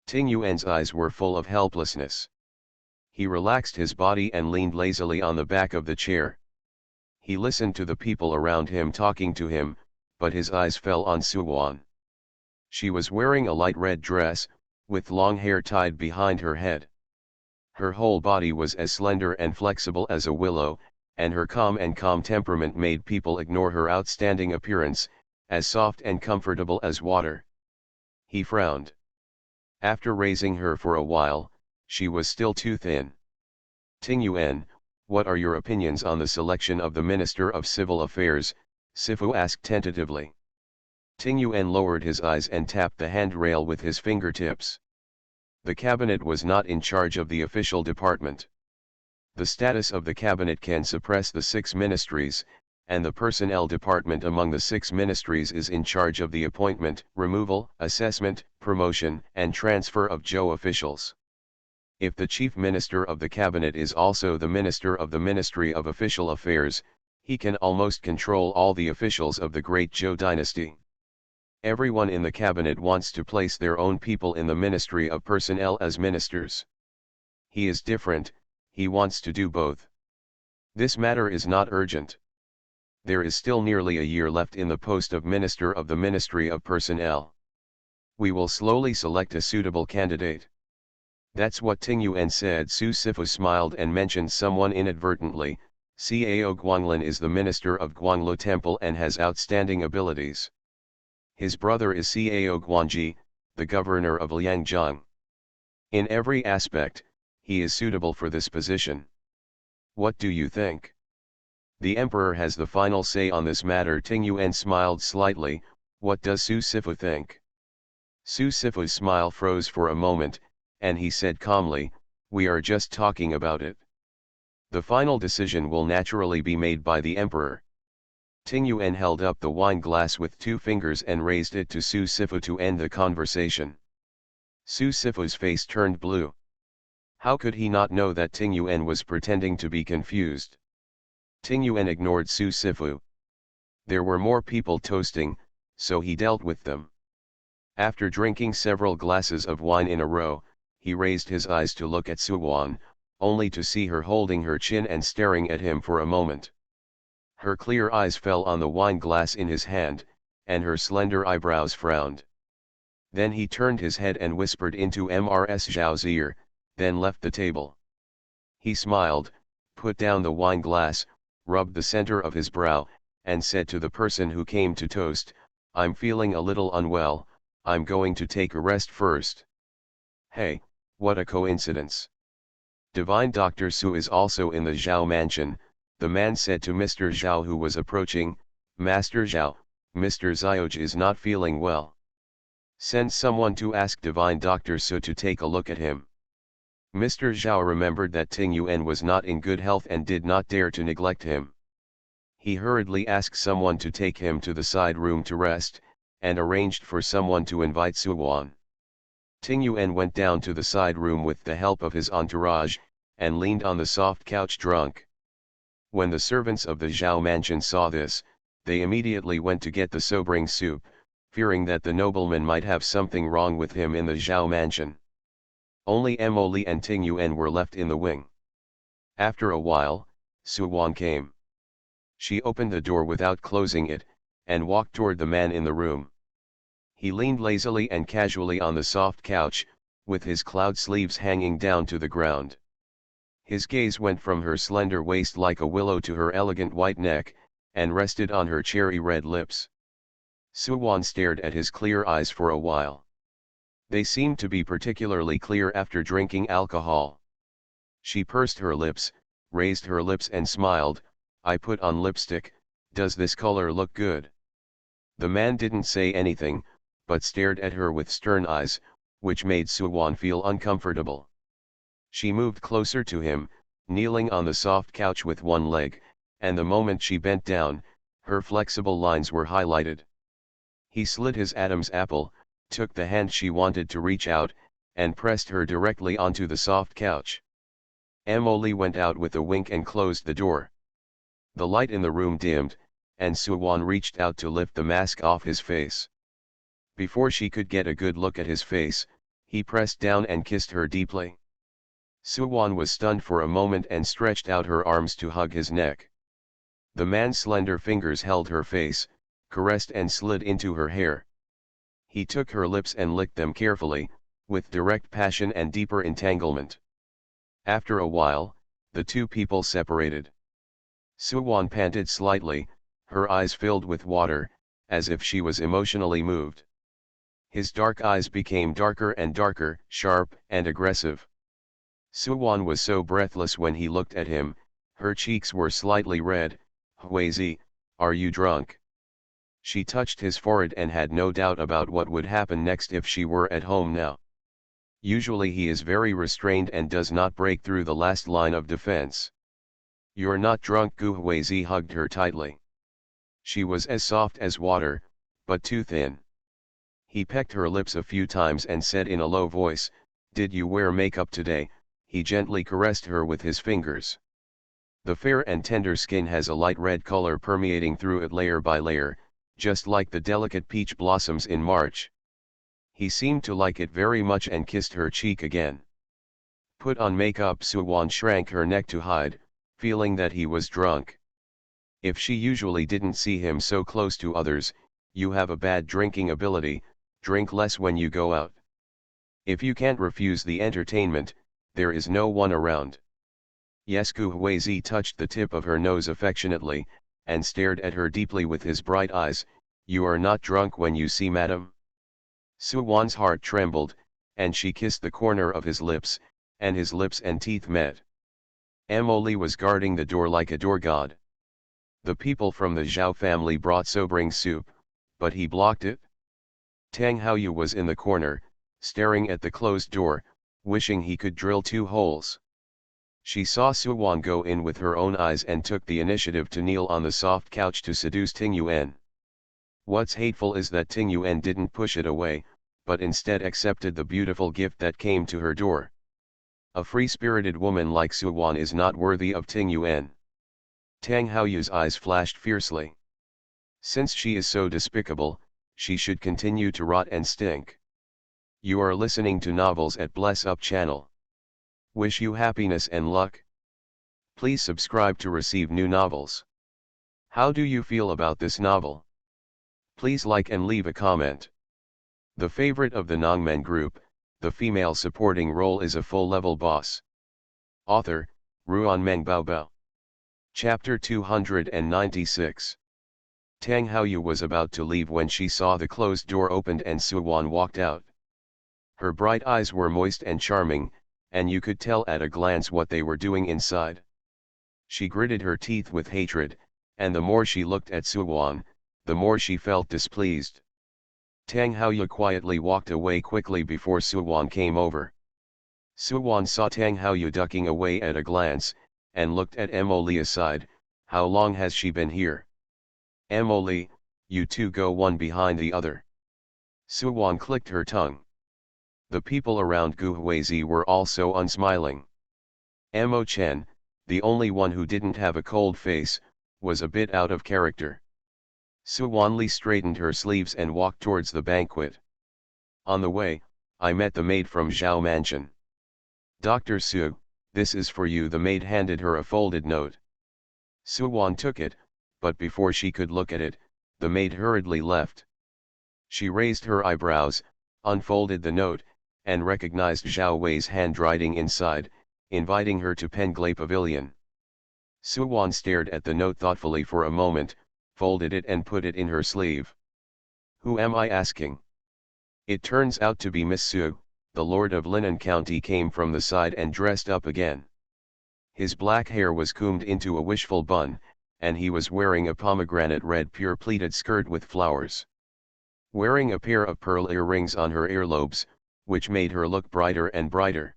Ting Yuan's eyes were full of helplessness. He relaxed his body and leaned lazily on the back of the chair. He listened to the people around him talking to him, but his eyes fell on Su Wan. She was wearing a light red dress, with long hair tied behind her head. Her whole body was as slender and flexible as a willow, and her calm temperament made people ignore her outstanding appearance, as soft and comfortable as water. He frowned. After raising her for a while, she was still too thin. Ting Yuan, what are your opinions on the selection of the Minister of Civil Affairs? Sifu asked tentatively. Ting Yuan lowered his eyes and tapped the handrail with his fingertips. The cabinet was not in charge of the official department. The status of the cabinet can suppress the 6 ministries, and the personnel department among the 6 ministries is in charge of the appointment, removal, assessment, promotion, and transfer of Zhou officials. If the chief minister of the cabinet is also the minister of the Ministry of Official Affairs, he can almost control all the officials of the great Zhou dynasty. Everyone in the cabinet wants to place their own people in the Ministry of Personnel as ministers. He is different, he wants to do both. This matter is not urgent. There is still nearly a year left in the post of Minister of the Ministry of Personnel. We will slowly select a suitable candidate. That's what Ting Yuan said. Su Sifu smiled and mentioned someone inadvertently. Cao Guanglin is the minister of Guanglo Temple and has outstanding abilities. His brother is Cao Guanji, the governor of Liangjiang. In every aspect, he is suitable for this position. What do you think? The emperor has the final say on this matter. Ting Yuan smiled slightly. What does Su Sifu think? Su Sifu's smile froze for a moment, and he said calmly, we are just talking about it. The final decision will naturally be made by the emperor. Ting Yuan held up the wine glass with 2 fingers and raised it to Su Sifu to end the conversation. Su Sifu's face turned blue. How could he not know that Ting Yuan was pretending to be confused? Ting Yuan ignored Su Sifu. There were more people toasting, so he dealt with them. After drinking several glasses of wine in a row, he raised his eyes to look at Su Wan, only to see her holding her chin and staring at him for a moment. Her clear eyes fell on the wine glass in his hand, and her slender eyebrows frowned. Then he turned his head and whispered into Mrs. Zhao's ear, then left the table. He smiled, put down the wine glass, rubbed the center of his brow, and said to the person who came to toast, I'm feeling a little unwell, I'm going to take a rest first. Hey, what a coincidence. Divine Dr. Su is also in the Zhao mansion, the man said to Mr. Zhao who was approaching. Master Zhao, Mr. Xiaoj is not feeling well. Send someone to ask Divine Dr. Su to take a look at him. Mr. Zhao remembered that Ting Yuan was not in good health and did not dare to neglect him. He hurriedly asked someone to take him to the side room to rest, and arranged for someone to invite Su Wan. Ting Yuan went down to the side room with the help of his entourage, and leaned on the soft couch drunk. When the servants of the Zhao mansion saw this, they immediately went to get the sobering soup, fearing that the nobleman might have something wrong with him in the Zhao mansion. Only Mo Li and Ting Yuan were left in the wing. After a while, Su Wan came. She opened the door without closing it, and walked toward the man in the room. He leaned lazily and casually on the soft couch, with his cloud sleeves hanging down to the ground. His gaze went from her slender waist like a willow to her elegant white neck, and rested on her cherry red lips. Su Wan stared at his clear eyes for a while. They seemed to be particularly clear after drinking alcohol. She pursed her lips, raised her lips and smiled, I put on lipstick, does this color look good? The man didn't say anything, but stared at her with stern eyes, which made Su Wan feel uncomfortable. She moved closer to him, kneeling on the soft couch with one leg, and the moment she bent down, her flexible lines were highlighted. He slid his Adam's apple, took the hand she wanted to reach out, and pressed her directly onto the soft couch. Mo Li went out with a wink and closed the door. The light in the room dimmed, and Su Wan reached out to lift the mask off his face. Before she could get a good look at his face, he pressed down and kissed her deeply. Su Wan was stunned for a moment and stretched out her arms to hug his neck. The man's slender fingers held her face, caressed and slid into her hair. He took her lips and licked them carefully, with direct passion and deeper entanglement. After a while, the two people separated. Su Wan panted slightly, her eyes filled with water, as if she was emotionally moved. His dark eyes became darker and darker, sharp and aggressive. Suwon was so breathless when he looked at him, her cheeks were slightly red. "Huizi, are you drunk?" She touched his forehead and had no doubt about what would happen next if she were at home now. Usually he is very restrained and does not break through the last line of defense. "You're not drunk." Gu Huizi hugged her tightly. She was as soft as water, but too thin. He pecked her lips a few times and said in a low voice, "Did you wear makeup today?" He gently caressed her with his fingers. The fair and tender skin has a light red color permeating through it layer by layer, just like the delicate peach blossoms in March. He seemed to like it very much and kissed her cheek again. "Put on makeup." Suwon shrank her neck to hide, feeling that he was drunk. If she usually didn't see him so close to others, "You have a bad drinking ability, drink less when you go out. If you can't refuse the entertainment, there is no one around." Yes. Gu Huizi touched the tip of her nose affectionately, and stared at her deeply with his bright eyes. "You are not drunk when you see madam?" Suwon's heart trembled, and she kissed the corner of his lips, and his lips and teeth met. Emily was guarding the door like a door god. The people from the Zhao family brought sobering soup, but he blocked it. Tang Haoyu was in the corner, staring at the closed door, wishing he could drill 2 holes. She saw Suwon go in with her own eyes and took the initiative to kneel on the soft couch to seduce Ting Yuan. What's hateful is that Ting Yuan didn't push it away, but instead accepted the beautiful gift that came to her door. A free-spirited woman like Suwon is not worthy of Ting Yuan. Tang Haoyu's eyes flashed fiercely. Since she is so despicable, she should continue to rot and stink. You are listening to Novels at Bless Up channel. Wish you happiness and luck. Please subscribe to receive new novels. How do you feel about this novel? Please like and leave a comment. The favorite of the Nongmen group, the female supporting role is a full-level boss. Author, Ruan Meng Baobao. Chapter 296. Tang Haoyu was about to leave when she saw the closed door opened and Suwon walked out. Her bright eyes were moist and charming, and you could tell at a glance what they were doing inside. She gritted her teeth with hatred, and the more she looked at Suwon, the more she felt displeased. Tang Haoyu quietly walked away quickly before Suwon came over. Suwon saw Tang Haoyu ducking away at a glance, and looked at Emily aside. "How long has she been here?" "Emily, you two go one behind the other." Suwon clicked her tongue. The people around Gu Huizi were also unsmiling. Mo Chen, the only one who didn't have a cold face, was a bit out of character. Suwon Li straightened her sleeves and walked towards the banquet. On the way, I met the maid from Zhao Mansion. "Dr. Su, this is for you." The maid handed her a folded note. Suwon took it, but before she could look at it, the maid hurriedly left. She raised her eyebrows, unfolded the note, and recognized Zhao Wei's handwriting inside, inviting her to Penglai Pavilion. Suwon stared at the note thoughtfully for a moment, folded it and put it in her sleeve. "Who am I asking?" It turns out to be Miss Su. The Lord of Linan County came from the side and dressed up again. His black hair was combed into a wishful bun, and he was wearing a pomegranate red pure pleated skirt with flowers. Wearing a pair of pearl earrings on her earlobes, which made her look brighter and brighter.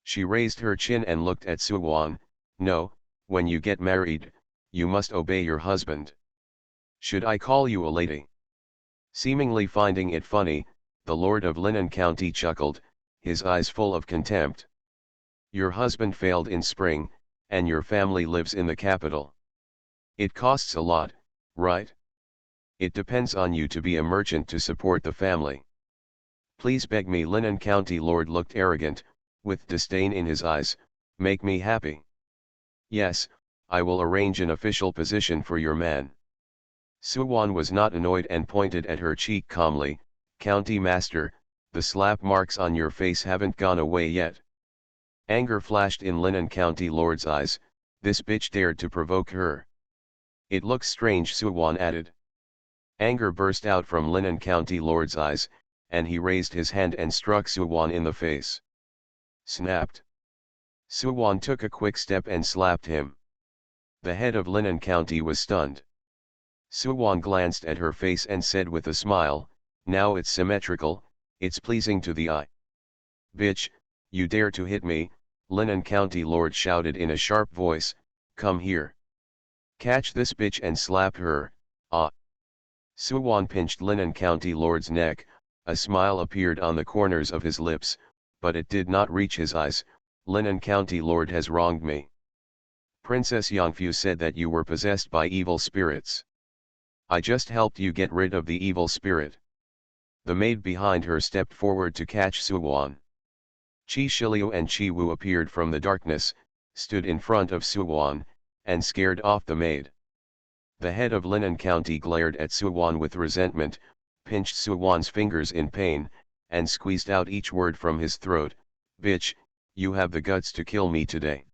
She raised her chin and looked at Suwon. "No, when you get married, you must obey your husband. Should I call you a lady?" Seemingly finding it funny, the Lord of Linan County chuckled, his eyes full of contempt. "Your husband failed in spring, and your family lives in the capital. It costs a lot, right? It depends on you to be a merchant to support the family. Please beg me." Linan County Lord looked arrogant, with disdain in his eyes. "Make me happy. Yes, I will arrange an official position for your man." Suwon was not annoyed and pointed at her cheek calmly. "County master, the slap marks on your face haven't gone away yet." Anger flashed in Linan County Lord's eyes. This bitch dared to provoke her. "It looks strange," Suwon added. Anger burst out from Linan County Lord's eyes, and he raised his hand and struck Suwon in the face. Snapped. Suwon took a quick step and slapped him. The head of Linan County was stunned. Suwon glanced at her face and said with a smile, "Now it's symmetrical, it's pleasing to the eye." "Bitch, you dare to hit me," Linan County Lord shouted in a sharp voice, "come here. Catch this bitch and slap her, ah." Suwon pinched Linan County Lord's neck, a smile appeared on the corners of his lips, but it did not reach his eyes. "Linan County Lord has wronged me. Princess Yongfu said that you were possessed by evil spirits. I just helped you get rid of the evil spirit." The maid behind her stepped forward to catch Suwon. Chi Shiliu and Chi Wu appeared from the darkness, stood in front of Suwon, and scared off the maid. The head of Linan County glared at Suwon with resentment, pinched Suwon's fingers in pain, and squeezed out each word from his throat. "Bitch, you have the guts to kill me today.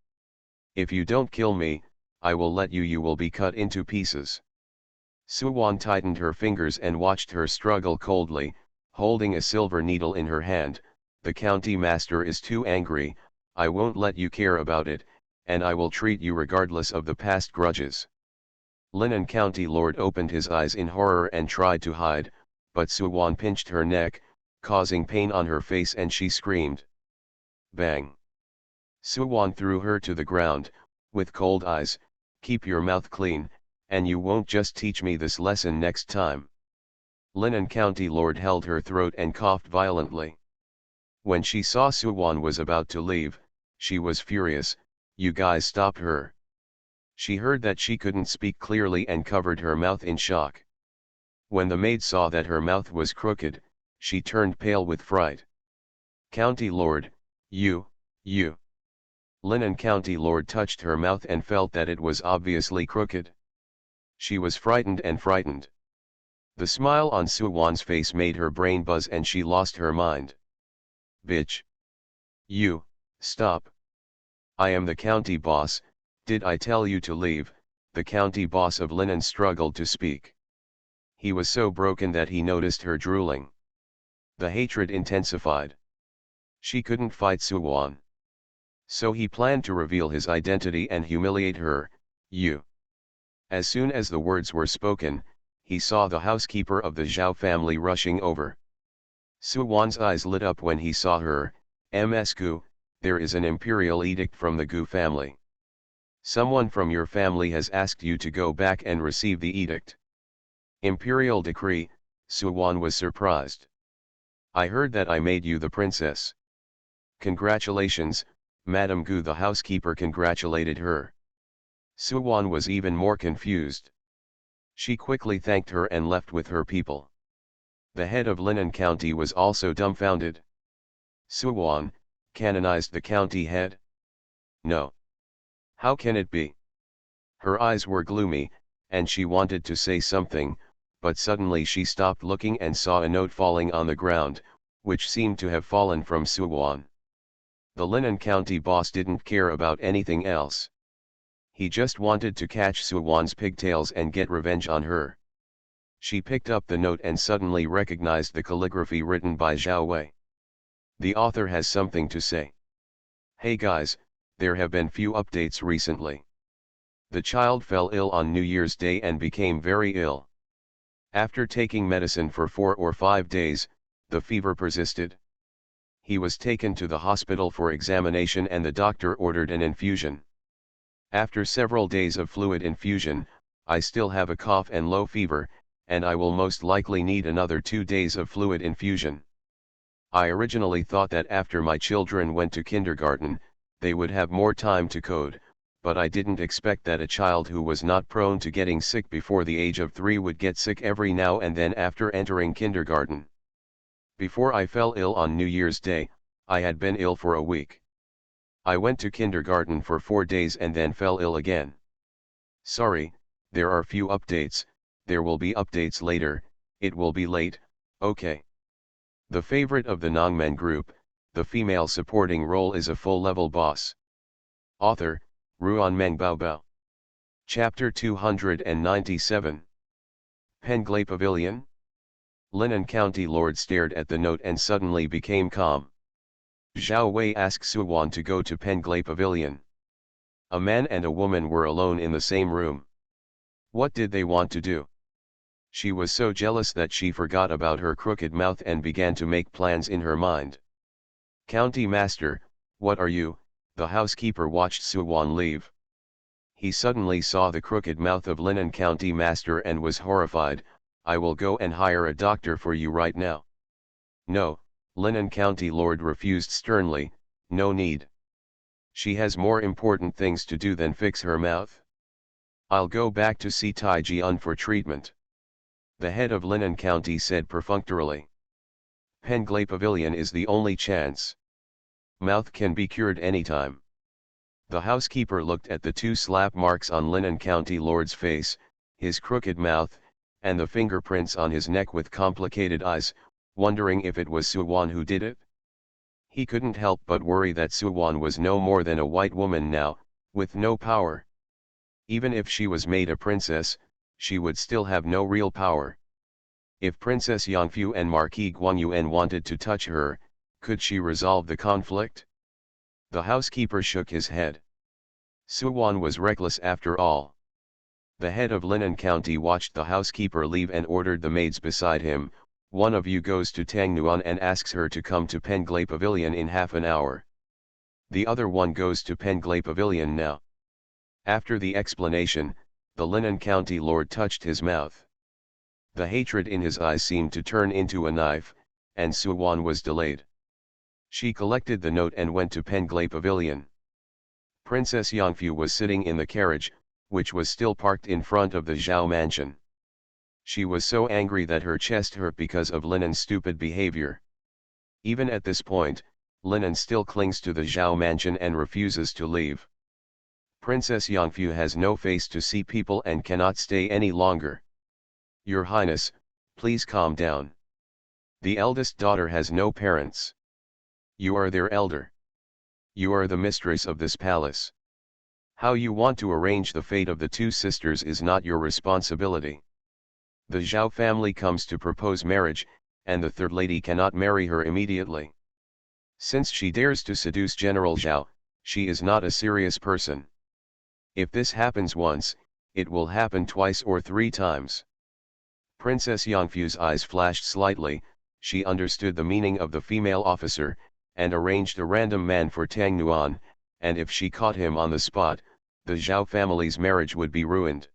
If you don't kill me, I will let you will be cut into pieces." Suwon tightened her fingers and watched her struggle coldly, holding a silver needle in her hand. "The county master is too angry, I won't let you care about it, and I will treat you regardless of the past grudges." Linan County Lord opened his eyes in horror and tried to hide, but Suwon pinched her neck, causing pain on her face, and she screamed. Bang! Suwon threw her to the ground, with cold eyes. "Keep your mouth clean, and you won't just teach me this lesson next time." Linan County Lord held her throat and coughed violently. When she saw Suwon was about to leave, she was furious. "You guys stop her." She heard that she couldn't speak clearly and covered her mouth in shock. When the maid saw that her mouth was crooked, she turned pale with fright. "County Lord, you. Linan County Lord touched her mouth and felt that it was obviously crooked. She was frightened and frightened. The smile on Suwon's face made her brain buzz and she lost her mind. "Bitch. You, stop. I am the county boss, did I tell you to leave?" The county boss of Linan struggled to speak. He was so broken that he noticed her drooling. The hatred intensified. She couldn't fight Suwon. So he planned to reveal his identity and humiliate her. "You." As soon as the words were spoken, he saw the housekeeper of the Zhao family rushing over. Suwon's eyes lit up when he saw her. "Ms. Gu, there is an imperial edict from the Gu family. Someone from your family has asked you to go back and receive the edict." Imperial decree. Suwon was surprised. "I heard that I made you the princess." "Congratulations, Madame Gu," the housekeeper congratulated her. Suwon was even more confused. She quickly thanked her and left with her people. The head of Linan County was also dumbfounded. "Suwon, canonized the county head? No. How can it be?" Her eyes were gloomy, and she wanted to say something, but suddenly she stopped looking and saw a note falling on the ground, which seemed to have fallen from Suwon. The Linan County boss didn't care about anything else. He just wanted to catch Suwon's pigtails and get revenge on her. She picked up the note and suddenly recognized the calligraphy written by Zhao Wei. The author has something to say. "Hey guys, there have been few updates recently. The child fell ill on New Year's Day and became very ill. After taking medicine for 4 or 5 days, the fever persisted. He was taken to the hospital for examination and the doctor ordered an infusion. After several days of fluid infusion, I still have a cough and low fever, and I will most likely need another 2 days of fluid infusion. I originally thought that after my children went to kindergarten, they would have more time to code, but I didn't expect that a child who was not prone to getting sick before the age of 3 would get sick every now and then after entering kindergarten. Before I fell ill on New Year's Day, I had been ill for a week. I went to kindergarten for 4 days and then fell ill again. Sorry, there are few updates, there will be updates later, it will be late, okay." The favorite of the Nongmen group, the female supporting role is a full-level boss. Author, Ruan Meng Bao Bao. Chapter 297. Penglay Pavilion? Linen County Lord stared at the note and suddenly became calm. Zhao Wei asked Suwan to go to Penglay Pavilion. A man and a woman were alone in the same room. What did they want to do? She was so jealous that she forgot about her crooked mouth and began to make plans in her mind. County Master, what are you? The housekeeper watched Suwan leave. He suddenly saw the crooked mouth of Linen County Master and was horrified. I will go and hire a doctor for you right now. No, Linen County Lord refused sternly, no need. She has more important things to do than fix her mouth. I'll go back to see Tai Jian for treatment. The head of Linen County said perfunctorily. Penglay Pavilion is the only chance. Mouth can be cured anytime. The housekeeper looked at the 2 slap marks on Linen County Lord's face, his crooked mouth, and the fingerprints on his neck with complicated eyes, wondering if it was Suwan who did it. He couldn't help but worry that Suwan was no more than a white woman now, with no power. Even if she was made a princess, she would still have no real power. If Princess Yangfu and Marquis Guangyuan wanted to touch her, could she resolve the conflict? The housekeeper shook his head. Suwan was reckless after all. The head of Linen County watched the housekeeper leave and ordered the maids beside him. One of you goes to Tangnuan and asks her to come to Penglay Pavilion in half an hour. The other one goes to Penglay Pavilion now. After the explanation, the Linen County Lord touched his mouth. The hatred in his eyes seemed to turn into a knife, and Suwan was delayed. She collected the note and went to Penglay Pavilion. Princess Yangfu was sitting in the carriage, which was still parked in front of the Zhao mansion. She was so angry that her chest hurt because of Linen's stupid behavior. Even at this point, Linen still clings to the Zhao mansion and refuses to leave. Princess Yangfu has no face to see people and cannot stay any longer. Your Highness, please calm down. The eldest daughter has no parents. You are their elder. You are the mistress of this palace. How you want to arrange the fate of the 2 sisters is not your responsibility. The Zhao family comes to propose marriage, and the third lady cannot marry her immediately. Since she dares to seduce General Zhao, she is not a serious person. If this happens once, it will happen twice or 3 times. Princess Yangfu's eyes flashed slightly. She understood the meaning of the female officer, and arranged a random man for Tang Nuan, and if she caught him on the spot, the Zhao family's marriage would be ruined.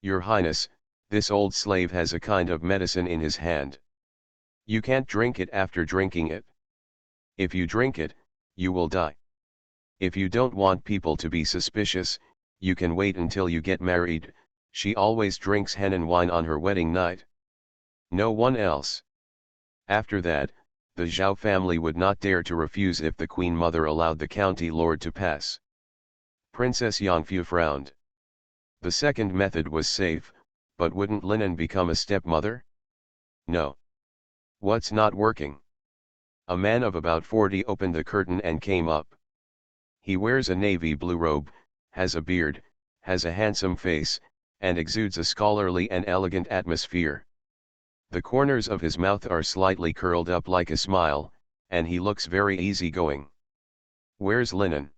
Your Highness, this old slave has a kind of medicine in his hand. You can't drink it after drinking it. If you drink it, you will die. If you don't want people to be suspicious, you can wait until you get married. She always drinks Henan wine on her wedding night. No one else. After that, the Zhao family would not dare to refuse if the Queen Mother allowed the county lord to pass. Princess Yangfu frowned. The second method was safe, but wouldn't Linen become a stepmother? No. What's not working? A man of about 40 opened the curtain and came up. He wears a navy blue robe, has a beard, has a handsome face, and exudes a scholarly and elegant atmosphere. The corners of his mouth are slightly curled up like a smile, and he looks very easygoing. Where's Linen?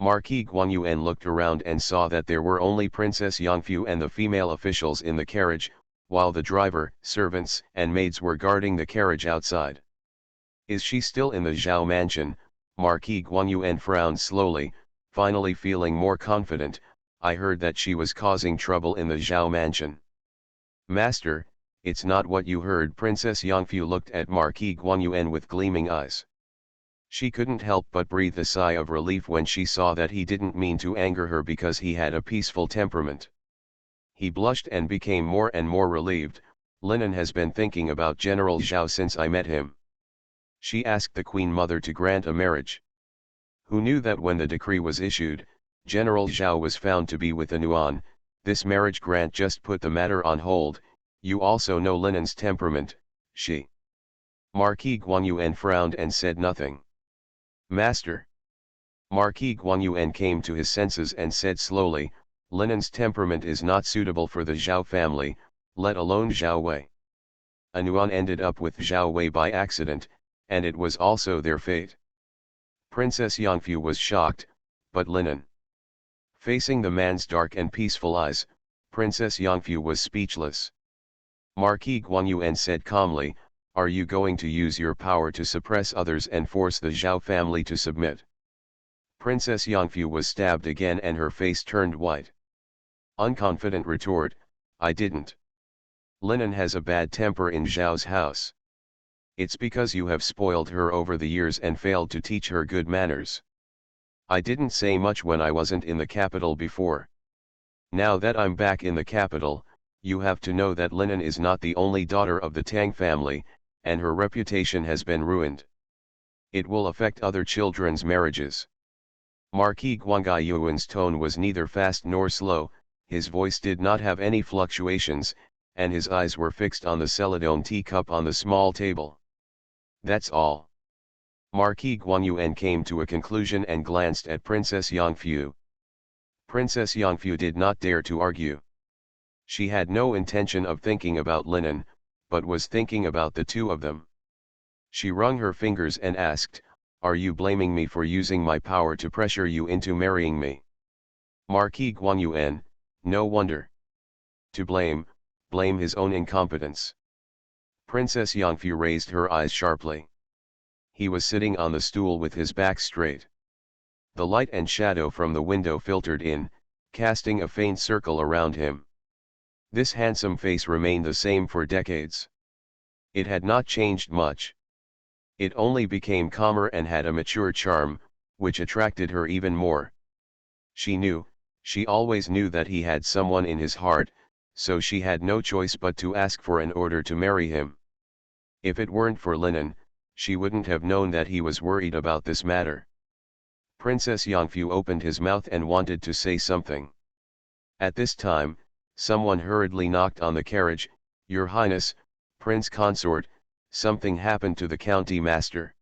Marquis Guangyuan looked around and saw that there were only Princess Yangfu and the female officials in the carriage, while the driver, servants, and maids were guarding the carriage outside. Is she still in the Zhao mansion? Marquis Guangyuan frowned slowly, finally feeling more confident. I heard that she was causing trouble in the Zhao mansion. Master, it's not what you heard. Princess Yangfu looked at Marquis Guangyuan with gleaming eyes. She couldn't help but breathe a sigh of relief when she saw that he didn't mean to anger her because he had a peaceful temperament. He blushed and became more and more relieved. Linen has been thinking about General Zhao since I met him. She asked the Queen Mother to grant a marriage. Who knew that when the decree was issued, General Zhao was found to be with a Nuan? This marriage grant just put the matter on hold. You also know Linen's temperament, she. Marquis Guangyuan frowned and said nothing. Master. Marquis Guangyuan came to his senses and said slowly, Linen's temperament is not suitable for the Zhao family. let alone Zhao Wei. Anuan ended up with Zhao Wei by accident, and it was also their fate. Princess Yangfu was shocked, but Linen. Facing the man's dark and peaceful eyes, Princess Yangfu was speechless. Marquis Guanyuan said calmly, "Are you going to use your power to suppress others and force the Zhao family to submit?" Princess Yangfu was stabbed again and her face turned white. Unconfident retort, "I didn't. Linen has a bad temper in Zhao's house. It's because you have spoiled her over the years and failed to teach her good manners. I didn't say much when I wasn't in the capital before. Now that I'm back in the capital, you have to know that Linen is not the only daughter of the Tang family, and her reputation has been ruined. It will affect other children's marriages." Marquis Guangyuan's tone was neither fast nor slow, his voice did not have any fluctuations, and his eyes were fixed on the celadone teacup on the small table. "That's all." Marquis Guanyuan came to a conclusion and glanced at Princess Yangfu. Princess Yangfu did not dare to argue. She had no intention of thinking about Linen, but was thinking about the two of them. She wrung her fingers and asked, "Are you blaming me for using my power to pressure you into marrying me?" Marquis Guanyuan, no wonder. To blame his own incompetence. Princess Yangfu raised her eyes sharply. He was sitting on the stool with his back straight. The light and shadow from the window filtered in, casting a faint circle around him. This handsome face remained the same for decades. It had not changed much. It only became calmer and had a mature charm, which attracted her even more. She always knew that he had someone in his heart, so she had no choice but to ask for an order to marry him. If it weren't for Linen, she wouldn't have known that he was worried about this matter. Princess Yangfu opened his mouth and wanted to say something. At this time, someone hurriedly knocked on the carriage. "Your Highness, Prince Consort, something happened to the county master."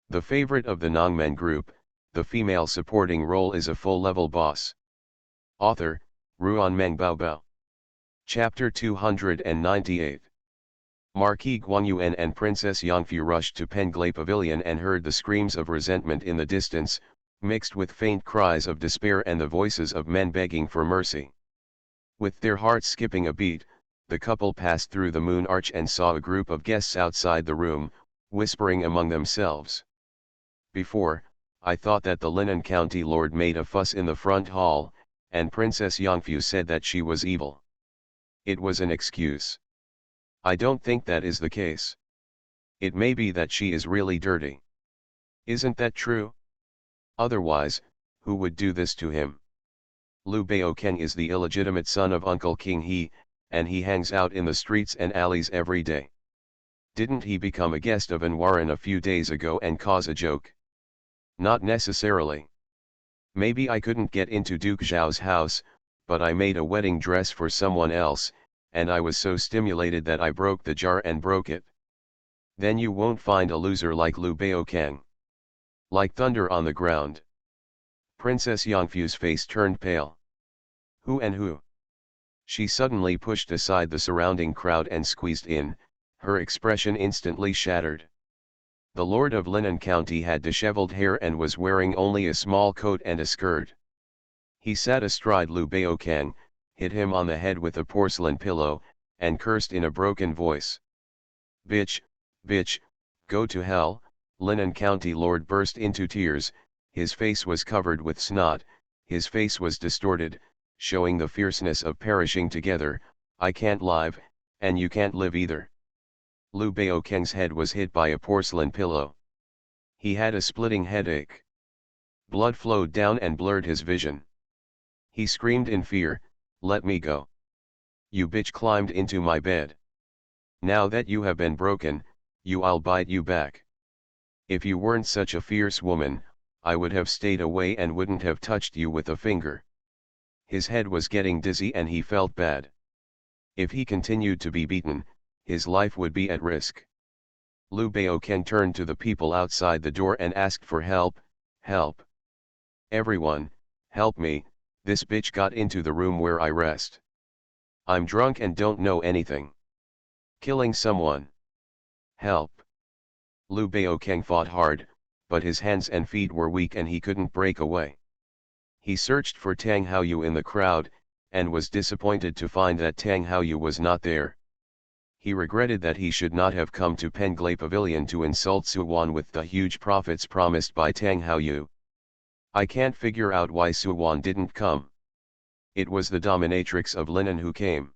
The favorite of the Nongmen group, the female supporting role is a full-level boss. Author, Ruan Meng Baobao. Chapter 298. Marquis Guanyuan and Princess Yangfu rushed to Penglai Pavilion and heard the screams of resentment in the distance, mixed with faint cries of despair and the voices of men begging for mercy. With their hearts skipping a beat, the couple passed through the moon arch and saw a group of guests outside the room, whispering among themselves. "Before, I thought that the Linen County Lord made a fuss in the front hall, and Princess Yangfu said that she was evil. It was an excuse. I don't think that is the case. It may be that she is really dirty. Isn't that true? Otherwise, who would do this to him? Liu Baokeng is the illegitimate son of Uncle King He, and he hangs out in the streets and alleys every day. Didn't he become a guest of Anwaran a few days ago and cause a joke? Not necessarily. Maybe I couldn't get into Duke Zhao's house, but I made a wedding dress for someone else, and I was so stimulated that I broke the jar and broke it. Then you won't find a loser like Liu Baokeng. Like thunder on the ground." Princess Yangfu's face turned pale. "Who and who?" She suddenly pushed aside the surrounding crowd and squeezed in, her expression instantly shattered. The Lord of Linen County had disheveled hair and was wearing only a small coat and a skirt. He sat astride Liu Baokeng, hit him on the head with a porcelain pillow, and cursed in a broken voice. Bitch, go to hell." Linen County Lord burst into tears, his face was covered with snot, his face was distorted, showing the fierceness of perishing together. "I can't live, and you can't live either." Liu Baokeng's head was hit by a porcelain pillow. He had a splitting headache. Blood flowed down and blurred his vision. He screamed in fear, "Let me go. You bitch climbed into my bed. Now that you have been broken, I'll bite you back. If you weren't such a fierce woman, I would have stayed away and wouldn't have touched you with a finger." His head was getting dizzy and he felt bad. If he continued to be beaten, his life would be at risk. Liu Baokeng turned to the people outside the door and asked for help. "Help! Everyone, help me, this bitch got into the room where I rest. I'm drunk and don't know anything. Killing someone. Help. Liu Baokeng fought hard, but his hands and feet were weak and he couldn't break away. He searched for Tang Haoyu in the crowd, and was disappointed to find that Tang Haoyu was not there. He regretted that he should not have come to Penglai Pavilion to insult Suwan with the huge profits promised by Tang Haoyu. I can't figure out why Suwan didn't come. It was the dominatrix of Linen who came.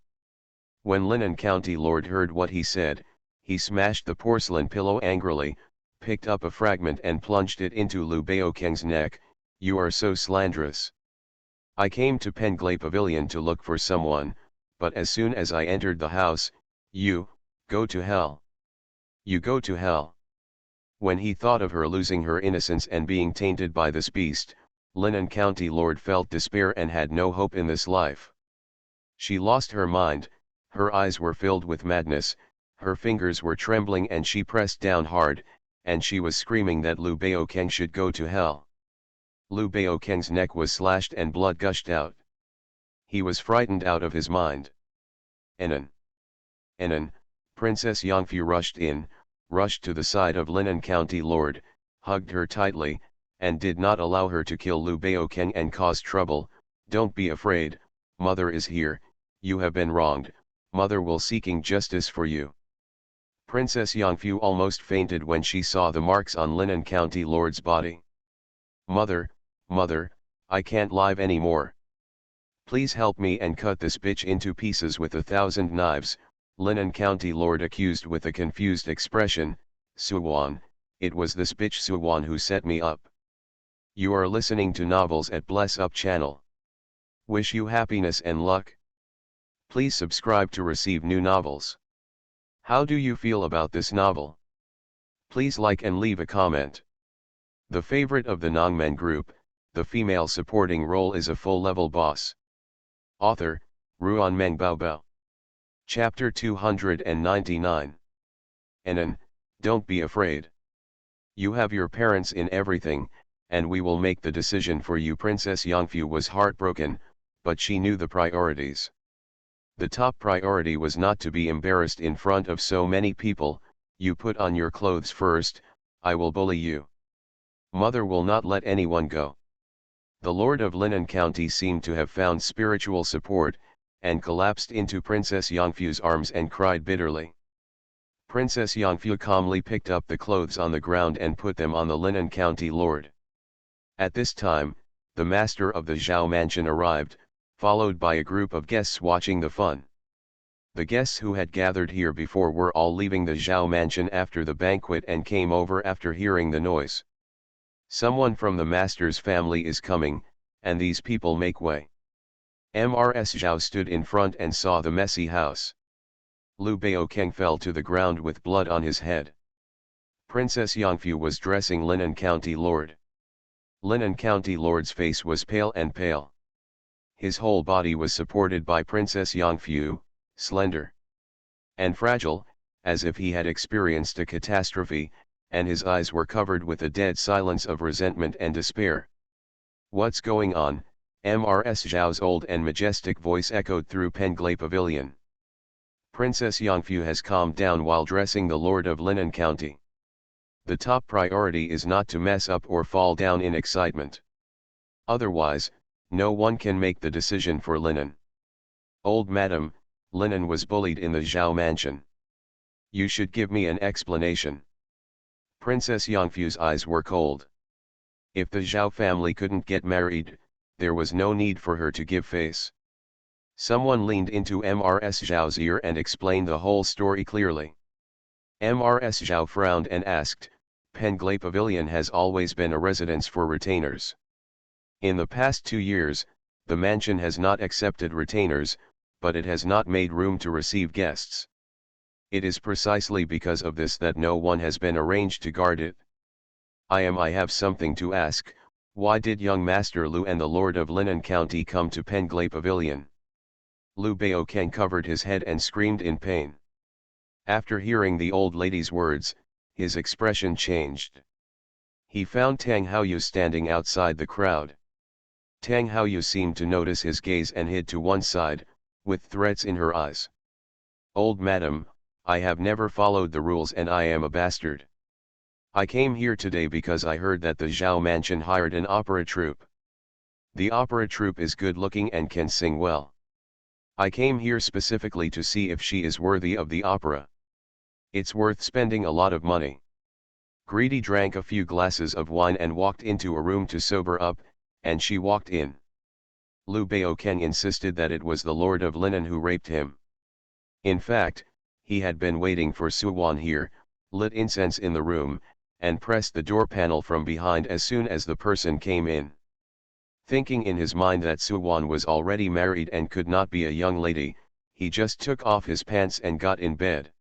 When Linen County Lord heard what he said, he smashed the porcelain pillow angrily, picked up a fragment and plunged it into Liu Baokeng's neck. You are so slanderous. I came to Penglai Pavilion to look for someone, but as soon as I entered the house, you, go to hell. You go to hell. When he thought of her losing her innocence and being tainted by this beast, Linen County Lord felt despair and had no hope in this life. She lost her mind, her eyes were filled with madness, her fingers were trembling and she pressed down hard, and she was screaming that Liu Baokeng should go to hell. Liu Baokeng's neck was slashed and blood gushed out. He was frightened out of his mind. Enan, Princess Yangfu rushed to the side of Linen County Lord, hugged her tightly, and did not allow her to kill Liu Baokeng and cause trouble. Don't be afraid, mother is here, you have been wronged, mother will seeking justice for you. Princess Yangfu almost fainted when she saw the marks on Linen County Lord's body. Mother, I can't live anymore. Please help me and cut this bitch into pieces with 1,000 knives, Linen County Lord accused with a confused expression. Suwan, it was this bitch Suwan who set me up. You are listening to novels at Bless Up channel. Wish you happiness and luck. Please subscribe to receive new novels. How do you feel about this novel? Please like and leave a comment. The favorite of the Nongmen group, the female supporting role is a full-level boss. Author, Ruan Meng Baobao. Chapter 299. Enan, don't be afraid. You have your parents in everything, and we will make the decision for you. Princess Yangfu was heartbroken, but she knew the priorities. The top priority was not to be embarrassed in front of so many people. You put on your clothes first, I will bully you. Mother will not let anyone go. The Lord of Linen County seemed to have found spiritual support, and collapsed into Princess Yangfu's arms and cried bitterly. Princess Yangfu calmly picked up the clothes on the ground and put them on the Linen County Lord. At this time, the master of the Zhao mansion arrived, followed by a group of guests watching the fun. The guests who had gathered here before were all leaving the Zhao mansion after the banquet and came over after hearing the noise. Someone from the master's family is coming, and these people make way. Mrs. Zhao stood in front and saw the messy house. Liu Baokeng fell to the ground with blood on his head. Princess Yangfu was dressing Linen County Lord. Linen County Lord's face was pale and pale. His whole body was supported by Princess Yangfu, slender and fragile, as if he had experienced a catastrophe, and his eyes were covered with a dead silence of resentment and despair. What's going on? Mrs. Zhao's old and majestic voice echoed through Penglai Pavilion. Princess Yangfu has calmed down while dressing the Lord of Linen County. The top priority is not to mess up or fall down in excitement. Otherwise, no one can make the decision for Linen. Old madam, Linen was bullied in the Zhao mansion. You should give me an explanation. Princess Yangfu's eyes were cold. If the Zhao family couldn't get married, there was no need for her to give face. Someone leaned into Mrs. Zhao's ear and explained the whole story clearly. Mrs. Zhao frowned and asked, Penglai Pavilion has always been a residence for retainers. In the past 2 years, the mansion has not accepted retainers, but it has not made room to receive guests. It is precisely because of this that no one has been arranged to guard it. I have something to ask. Why did young Master Liu and the Lord of Linen County come to Penglai Pavilion? Liu Baokeng covered his head and screamed in pain. After hearing the old lady's words, his expression changed. He found Tang Haoyu standing outside the crowd. Tang Haoyu seemed to notice his gaze and hid to one side, with threats in her eyes. "Old madam, I have never followed the rules and I am a bastard. I came here today because I heard that the Zhao mansion hired an opera troupe. The opera troupe is good looking and can sing well. I came here specifically to see if she is worthy of the opera. It's worth spending a lot of money." Greedy drank a few glasses of wine and walked into a room to sober up, and she walked in. Liu Baokeng insisted that it was the Lord of Linen who raped him. In fact, he had been waiting for Suwan here, lit incense in the room, and pressed the door panel from behind as soon as the person came in. Thinking in his mind that Suwan was already married and could not be a young lady, he just took off his pants and got in bed.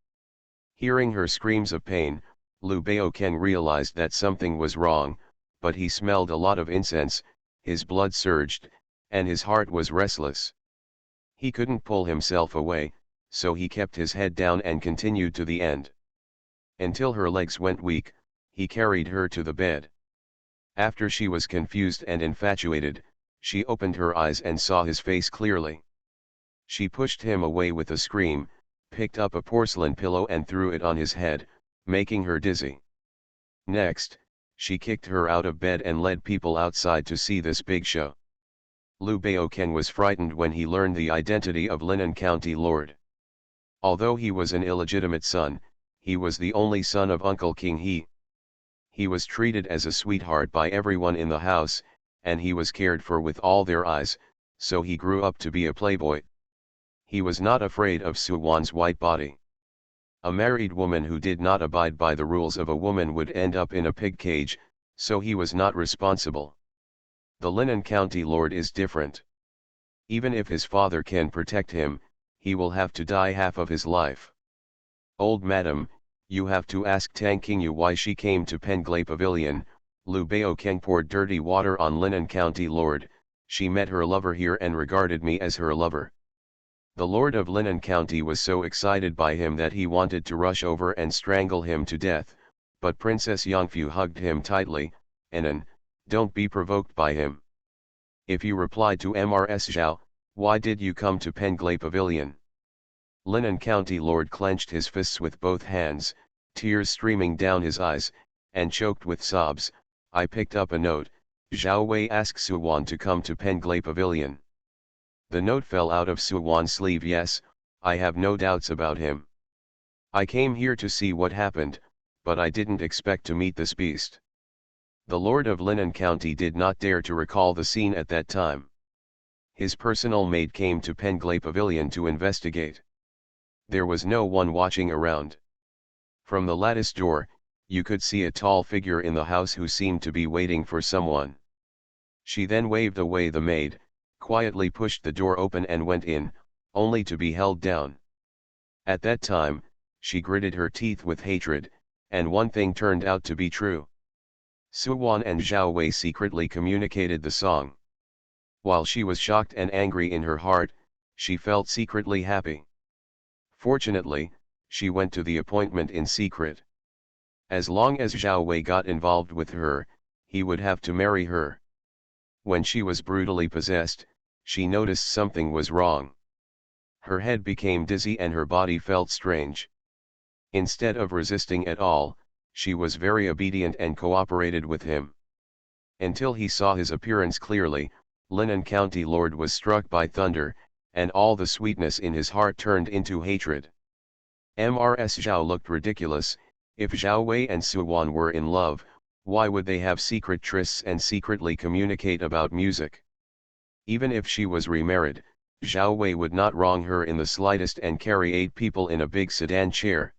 Hearing her screams of pain, Liu Baokeng realized that something was wrong, but he smelled a lot of incense, his blood surged, and his heart was restless. He couldn't pull himself away, so he kept his head down and continued to the end. Until her legs went weak, he carried her to the bed. After she was confused and infatuated, she opened her eyes and saw his face clearly. She pushed him away with a scream, picked up a porcelain pillow and threw it on his head, making her dizzy. Next, she kicked her out of bed and led people outside to see this big show. Liu Baokeng was frightened when he learned the identity of Linen County Lord. Although he was an illegitimate son, he was the only son of Uncle King He. He was treated as a sweetheart by everyone in the house, and he was cared for with all their eyes, so he grew up to be a playboy. He was not afraid of Suwan's white body. A married woman who did not abide by the rules of a woman would end up in a pig cage, so he was not responsible. The Linen County Lord is different. Even if his father can protect him, he will have to die half of his life. "Old madam, you have to ask Tang Qingyu why she came to Penglai Pavilion." Liu Baokeng poured dirty water on Linen County Lord. "She met her lover here and regarded me as her lover." The Lord of Linen County was so excited by him that he wanted to rush over and strangle him to death, but Princess Yangfu hugged him tightly. "Enan, don't be provoked by him. If you replied to Mrs. Zhao, why did you come to Penglai Pavilion?" Linen County Lord clenched his fists with both hands, tears streaming down his eyes, and choked with sobs. "I picked up a note. Zhao Wei asked Suwan to come to Penglai Pavilion. The note fell out of Suwan's sleeve. Yes, I have no doubts about him. I came here to see what happened, but I didn't expect to meet this beast." The Lord of Linen County did not dare to recall the scene at that time. His personal maid came to Penglai Pavilion to investigate. There was no one watching around. From the lattice door, you could see a tall figure in the house who seemed to be waiting for someone. She then waved away the maid, quietly pushed the door open and went in, only to be held down. At that time, she gritted her teeth with hatred, and one thing turned out to be true. Suwan and Zhao Wei secretly communicated the song. While she was shocked and angry in her heart, she felt secretly happy. Fortunately, she went to the appointment in secret. As long as Zhao Wei got involved with her, he would have to marry her. When she was brutally possessed, she noticed something was wrong. Her head became dizzy and her body felt strange. Instead of resisting at all, she was very obedient and cooperated with him. Until he saw his appearance clearly, Linen County Lord was struck by thunder, and all the sweetness in his heart turned into hatred. Mrs. Zhao looked ridiculous. If Zhao Wei and Suwan were in love, why would they have secret trysts and secretly communicate about music? Even if she was remarried, Zhao Wei would not wrong her in the slightest and carry 8 people in a big sedan chair.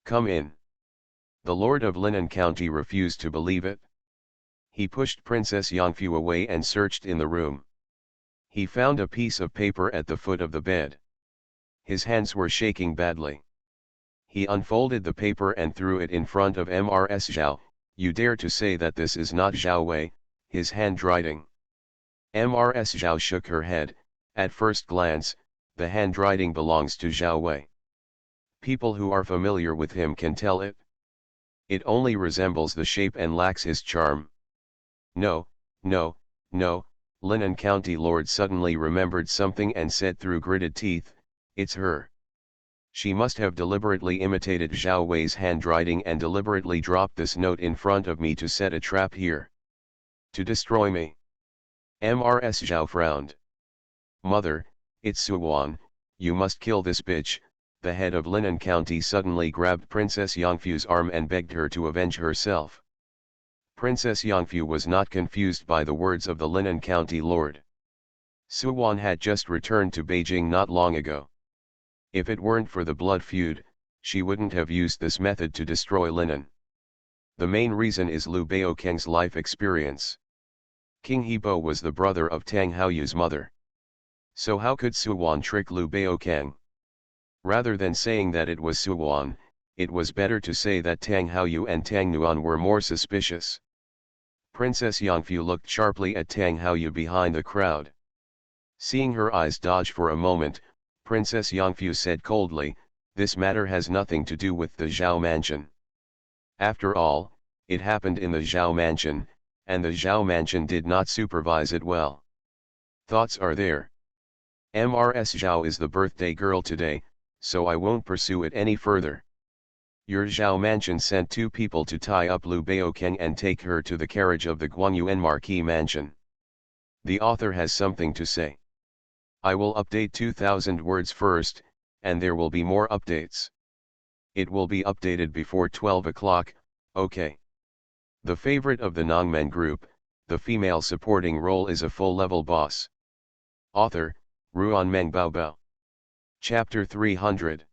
"Come in." The Lord of Linen County refused to believe it. He pushed Princess Yangfu away and searched in the room. He found a piece of paper at the foot of the bed. His hands were shaking badly. He unfolded the paper and threw it in front of Mrs. Zhao. "You dare to say that this is not Zhao Wei?" His handwriting. Mrs. Zhao shook her head. "At first glance, the handwriting belongs to Zhao Wei. People who are familiar with him can tell it. It only resembles the shape and lacks his charm." "No, no, no, Linan County Lord suddenly remembered something and said through gritted teeth, "It's her. She must have deliberately imitated Zhao Wei's handwriting and deliberately dropped this note in front of me to set a trap here. To destroy me." Mrs. Zhao frowned. "Mother, it's Suwan, you must kill this bitch." The head of Linan County suddenly grabbed Princess Yangfu's arm and begged her to avenge herself. Princess Yangfu was not confused by the words of the Linan County Lord. Suwan had just returned to Beijing not long ago. If it weren't for the blood feud, she wouldn't have used this method to destroy Linan. The main reason is Liu Baokeng's life experience. King Hebo was the brother of Tang Haoyu's mother. So how could Suwan trick Liu Baokeng? Rather than saying that it was Suwan, it was better to say that Tang Haoyu and Tang Nuan were more suspicious. Princess Yangfu looked sharply at Tang Haoyu behind the crowd. Seeing her eyes dodge for a moment, Princess Yangfu said coldly, "This matter has nothing to do with the Zhao mansion. After all, it happened in the Zhao mansion, and the Zhao mansion did not supervise it well. Thoughts are there. Mrs. Zhao is the birthday girl today, so I won't pursue it any further. Your Zhao mansion sent 2 people to tie up Liu Baokeng and take her to the carriage of the Guangyuan Marquis mansion. The author has something to say. I will update 2,000 words first, and there will be more updates. It will be updated before 12 o'clock, okay." The favorite of the Nongmen group, the female supporting role is a full-level boss. Author, Ruan Meng Baobao. Chapter 300.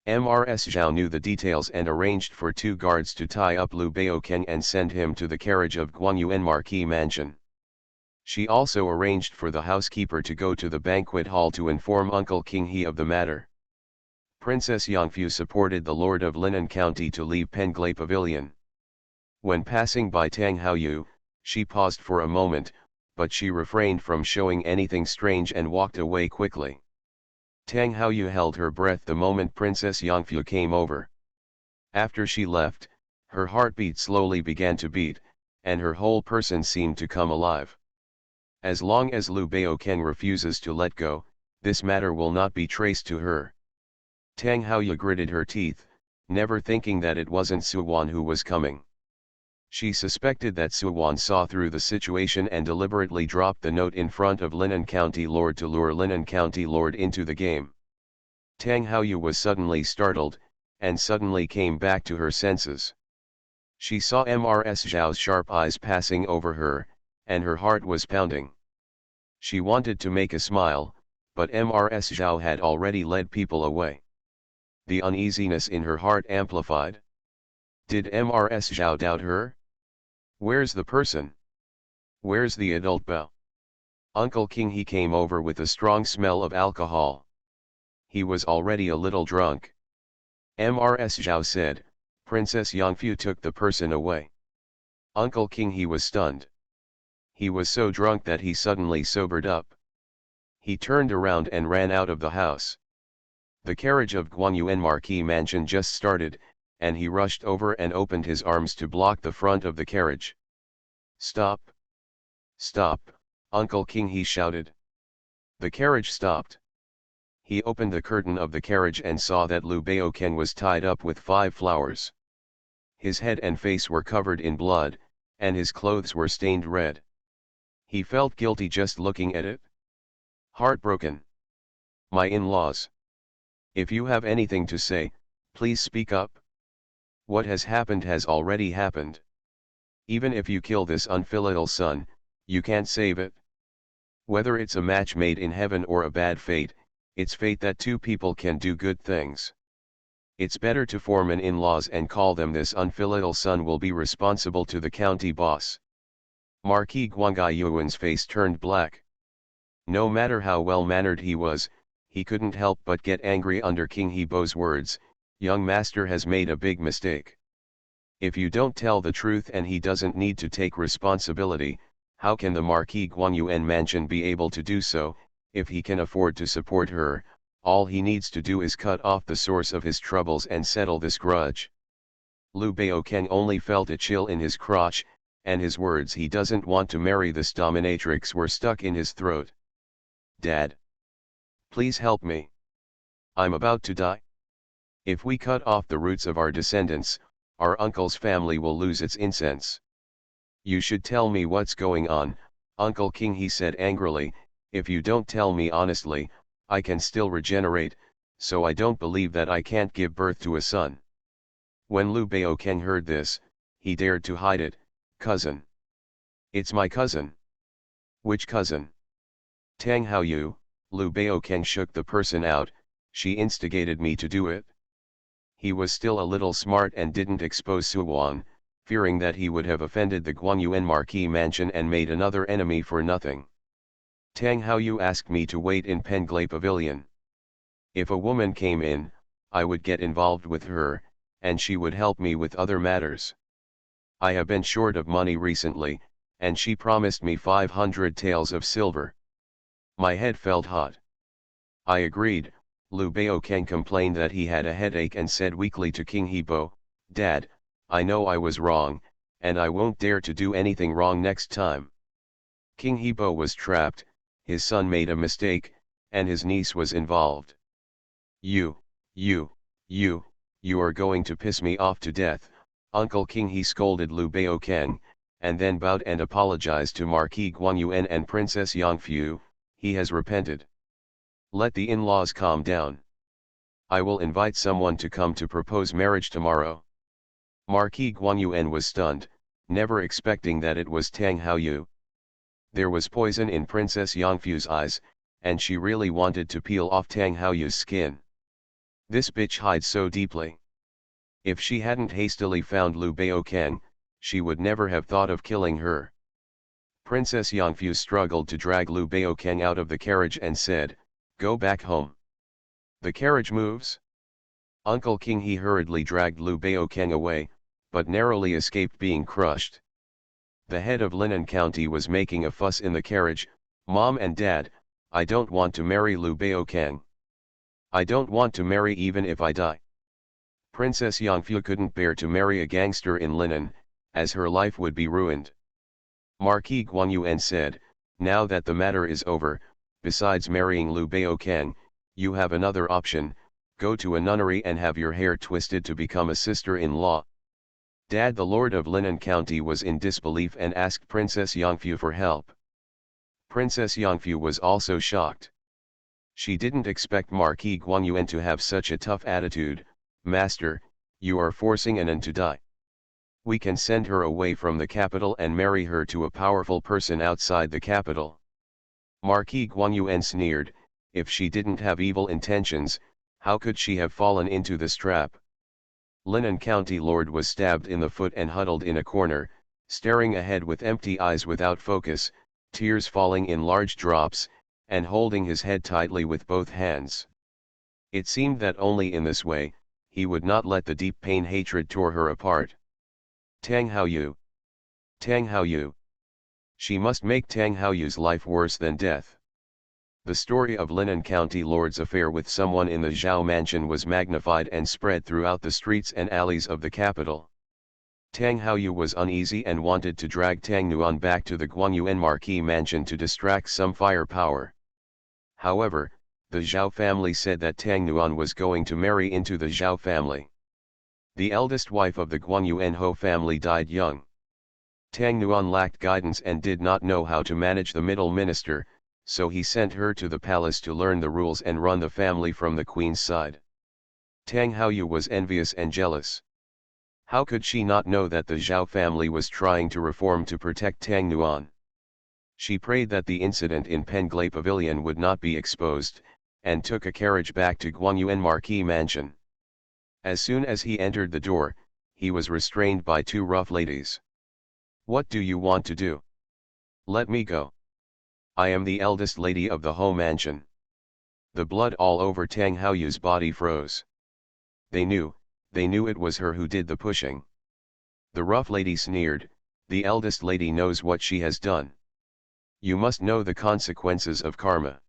Mrs. Zhao knew the details and arranged for 2 guards to tie up Liu Baokeng and send him to the carriage of Guangyuan Marquis mansion. She also arranged for the housekeeper to go to the banquet hall to inform Uncle King He of the matter. Princess Yangfu supported the Lord of Linan County to leave Penglai Pavilion. When passing by Tang Haoyu, she paused for a moment, but she refrained from showing anything strange and walked away quickly. Tang Haoyu held her breath the moment Princess Yangfu came over. After she left, her heartbeat slowly began to beat, and her whole person seemed to come alive. As long as Liu Baokeng refuses to let go, this matter will not be traced to her. Tang Haoyu gritted her teeth, never thinking that it wasn't Suwan who was coming. She suspected that Suwan saw through the situation and deliberately dropped the note in front of Linan County Lord to lure Linan County Lord into the game. Tang Haoyu was suddenly startled, and suddenly came back to her senses. She saw Mrs. Zhao's sharp eyes passing over her, and her heart was pounding. She wanted to make a smile, but Mrs. Zhao had already led people away. The uneasiness in her heart amplified. Did Mrs. Zhao doubt her? Where's the person? Where's the adult Bao? Uncle King He came over with a strong smell of alcohol. He was already a little drunk. Mrs. Zhao said, "Princess Yangfu took the person away." Uncle King He was stunned. He was so drunk that he suddenly sobered up. He turned around and ran out of the house. The carriage of Guangyuan Marquis mansion just started, and he rushed over and opened his arms to block the front of the carriage. "Stop! Stop!" Uncle King He shouted. The carriage stopped. He opened the curtain of the carriage and saw that Liu Baokeng was tied up with 5 flowers. His head and face were covered in blood, and his clothes were stained red. He felt guilty just looking at it. Heartbroken. "My in-laws. If you have anything to say, please speak up. What has happened has already happened. Even if you kill this unfilial son, you can't save it. Whether it's a match made in heaven or a bad fate, it's fate that 2 people can do good things. It's better to form an in-laws and call them this unfilial son will be responsible to the county boss." Marquis Guangyuan's face turned black. No matter how well-mannered he was, he couldn't help but get angry under King Hebo's words. "Young master has made a big mistake. If you don't tell the truth and he doesn't need to take responsibility, how can the Marquis Guangyuan mansion be able to do so? If he can afford to support her, all he needs to do is cut off the source of his troubles and settle this grudge." Liu Baokeng only felt a chill in his crotch, and his words "he doesn't want to marry this dominatrix" were stuck in his throat. "Dad. Please help me. I'm about to die. If we cut off the roots of our descendants, our uncle's family will lose its incense. You should tell me what's going on, Uncle King," he said angrily. "If you don't tell me honestly, I can still regenerate, so I don't believe that I can't give birth to a son." When Liu Baokeng heard this, he dared to hide it. "Cousin. It's my cousin." "Which cousin?" "Tang Haoyu." Liu Baokeng shook the person out. "She instigated me to do it." He was still a little smart and didn't expose Suwan, fearing that he would have offended the Guangyuan Marquis mansion and made another enemy for nothing. "Tang Haoyu asked me to wait in Penglai Pavilion. If a woman came in, I would get involved with her, and she would help me with other matters. I have been short of money recently, and she promised me 500 taels of silver." My head felt hot. I agreed. Liu Baokeng complained that he had a headache and said weakly to King Hebo, "Dad, I know I was wrong, and I won't dare to do anything wrong next time." King Hebo was trapped, his son made a mistake, and his niece was involved. You are going to piss me off to death, Uncle King," he scolded Liu Baokeng, and then bowed and apologized to Marquis Guangyuan and Princess Yangfu. "He has repented. Let the in-laws calm down. I will invite someone to come to propose marriage tomorrow." Marquis Guangyuan was stunned, never expecting that it was Tang Haoyu. There was poison in Princess Yangfu's eyes, and she really wanted to peel off Tang Haoyu's skin. This bitch hides so deeply. If she hadn't hastily found Liu Baokeng, she would never have thought of killing her. Princess Yangfu struggled to drag Liu Baokeng out of the carriage and said, "Go back home." "The carriage moves." Uncle King he hurriedly dragged Liu Baokeng away, but narrowly escaped being crushed. The head of Linan County was making a fuss in the carriage. "Mom and Dad, I don't want to marry Liu Baokeng. I don't want to marry even if I die." Princess Yangfu couldn't bear to marry a gangster in Linan, as her life would be ruined. Marquis Guangyuan said, "Now that the matter is over, besides marrying Liu Baokeng, you have another option: go to a nunnery and have your hair twisted to become a sister-in-law." Dad, the Lord of Linan County, was in disbelief and asked Princess Yangfu for help. Princess Yangfu was also shocked. She didn't expect Marquis Guangyuan to have such a tough attitude. "Master, you are forcing Anan to die. We can send her away from the capital and marry her to a powerful person outside the capital." Marquis Guangyuan sneered. If she didn't have evil intentions, how could she have fallen into this trap? Linan County Lord was stabbed in the foot and huddled in a corner, staring ahead with empty eyes without focus, tears falling in large drops, and holding his head tightly with both hands. It seemed that only in this way, he would not let the deep pain hatred tore her apart. Tang Haoyu. Tang Haoyu. She must make Tang Haoyu's life worse than death. The story of Linan County Lord's affair with someone in the Zhao mansion was magnified and spread throughout the streets and alleys of the capital. Tang Haoyu was uneasy and wanted to drag Tang Nuan back to the Guangyuan Marquis mansion to distract some firepower. However, the Zhao family said that Tang Nuan was going to marry into the Zhao family. The eldest wife of the Guangyuan Ho family died young. Tang Nuan lacked guidance and did not know how to manage the middle minister, so he sent her to the palace to learn the rules and run the family from the queen's side. Tang Haoyu was envious and jealous. How could she not know that the Zhao family was trying to reform to protect Tang Nuan? She prayed that the incident in Penglai Pavilion would not be exposed, and took a carriage back to Guangyuan Marquis mansion. As soon as he entered the door, he was restrained by two rough ladies. "What do you want to do? Let me go. I am the eldest lady of the Ho mansion." The blood all over Tang Haoyu's body froze. They knew it was her who did the pushing. The rough lady sneered, "The eldest lady knows what she has done. You must know the consequences of karma."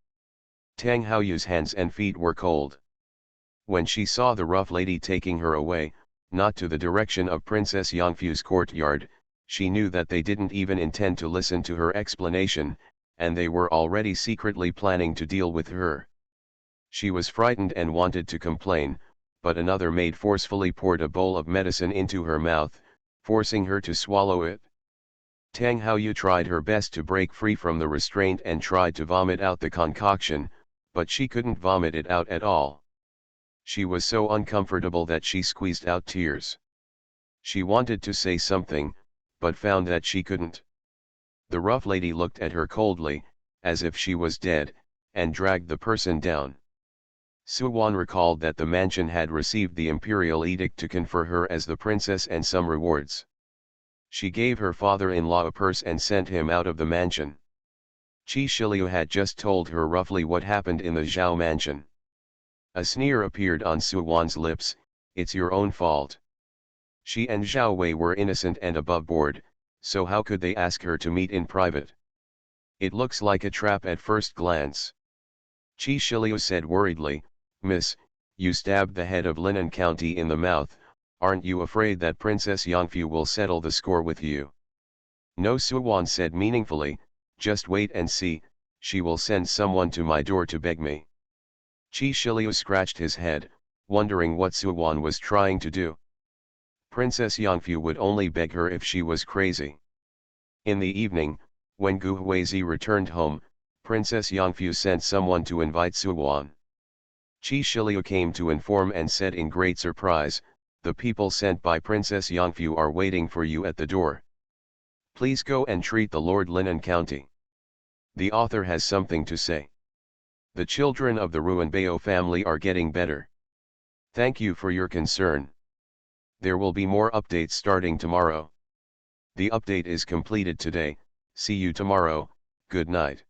Tang Haoyu's hands and feet were cold. When she saw the rough lady taking her away, not to the direction of Princess Yangfu's courtyard, She knew that they didn't even intend to listen to her explanation, and they were already secretly planning to deal with her. She was frightened and wanted to complain, but another maid forcefully poured a bowl of medicine into her mouth, forcing her to swallow it. Tang Haoyu tried her best to break free from the restraint and tried to vomit out the concoction, but she couldn't vomit it out at all. She was so uncomfortable that she squeezed out tears. She wanted to say something, but found that she couldn't. The rough lady looked at her coldly, as if she was dead, and dragged the person down. Suwan recalled that the mansion had received the imperial edict to confer her as the princess and some rewards. She gave her father-in-law a purse and sent him out of the mansion. Qi Shiliu had just told her roughly what happened in the Zhao mansion. A sneer appeared on Suwan's lips, "It's your own fault." She and Zhao Wei were innocent and above board, so how could they ask her to meet in private? It looks like a trap at first glance. Qi Shiliu said worriedly, "Miss, you stabbed the head of Linan County in the mouth, aren't you afraid that Princess Yangfu will settle the score with you?" "No," Suwan said meaningfully, "just wait and see, she will send someone to my door to beg me." Qi Shiliu scratched his head, wondering what Suwan was trying to do. Princess Yangfu would only beg her if she was crazy. In the evening, when Gu Huizi returned home, Princess Yangfu sent someone to invite Suwan. Qi Shiliu came to inform and said in great surprise, "The people sent by Princess Yangfu are waiting for you at the door. Please go and treat the Lord Linan County." The author has something to say. The children of the Ruanbao family are getting better. Thank you for your concern. There will be more updates starting tomorrow. The update is completed today. See you tomorrow. Good night.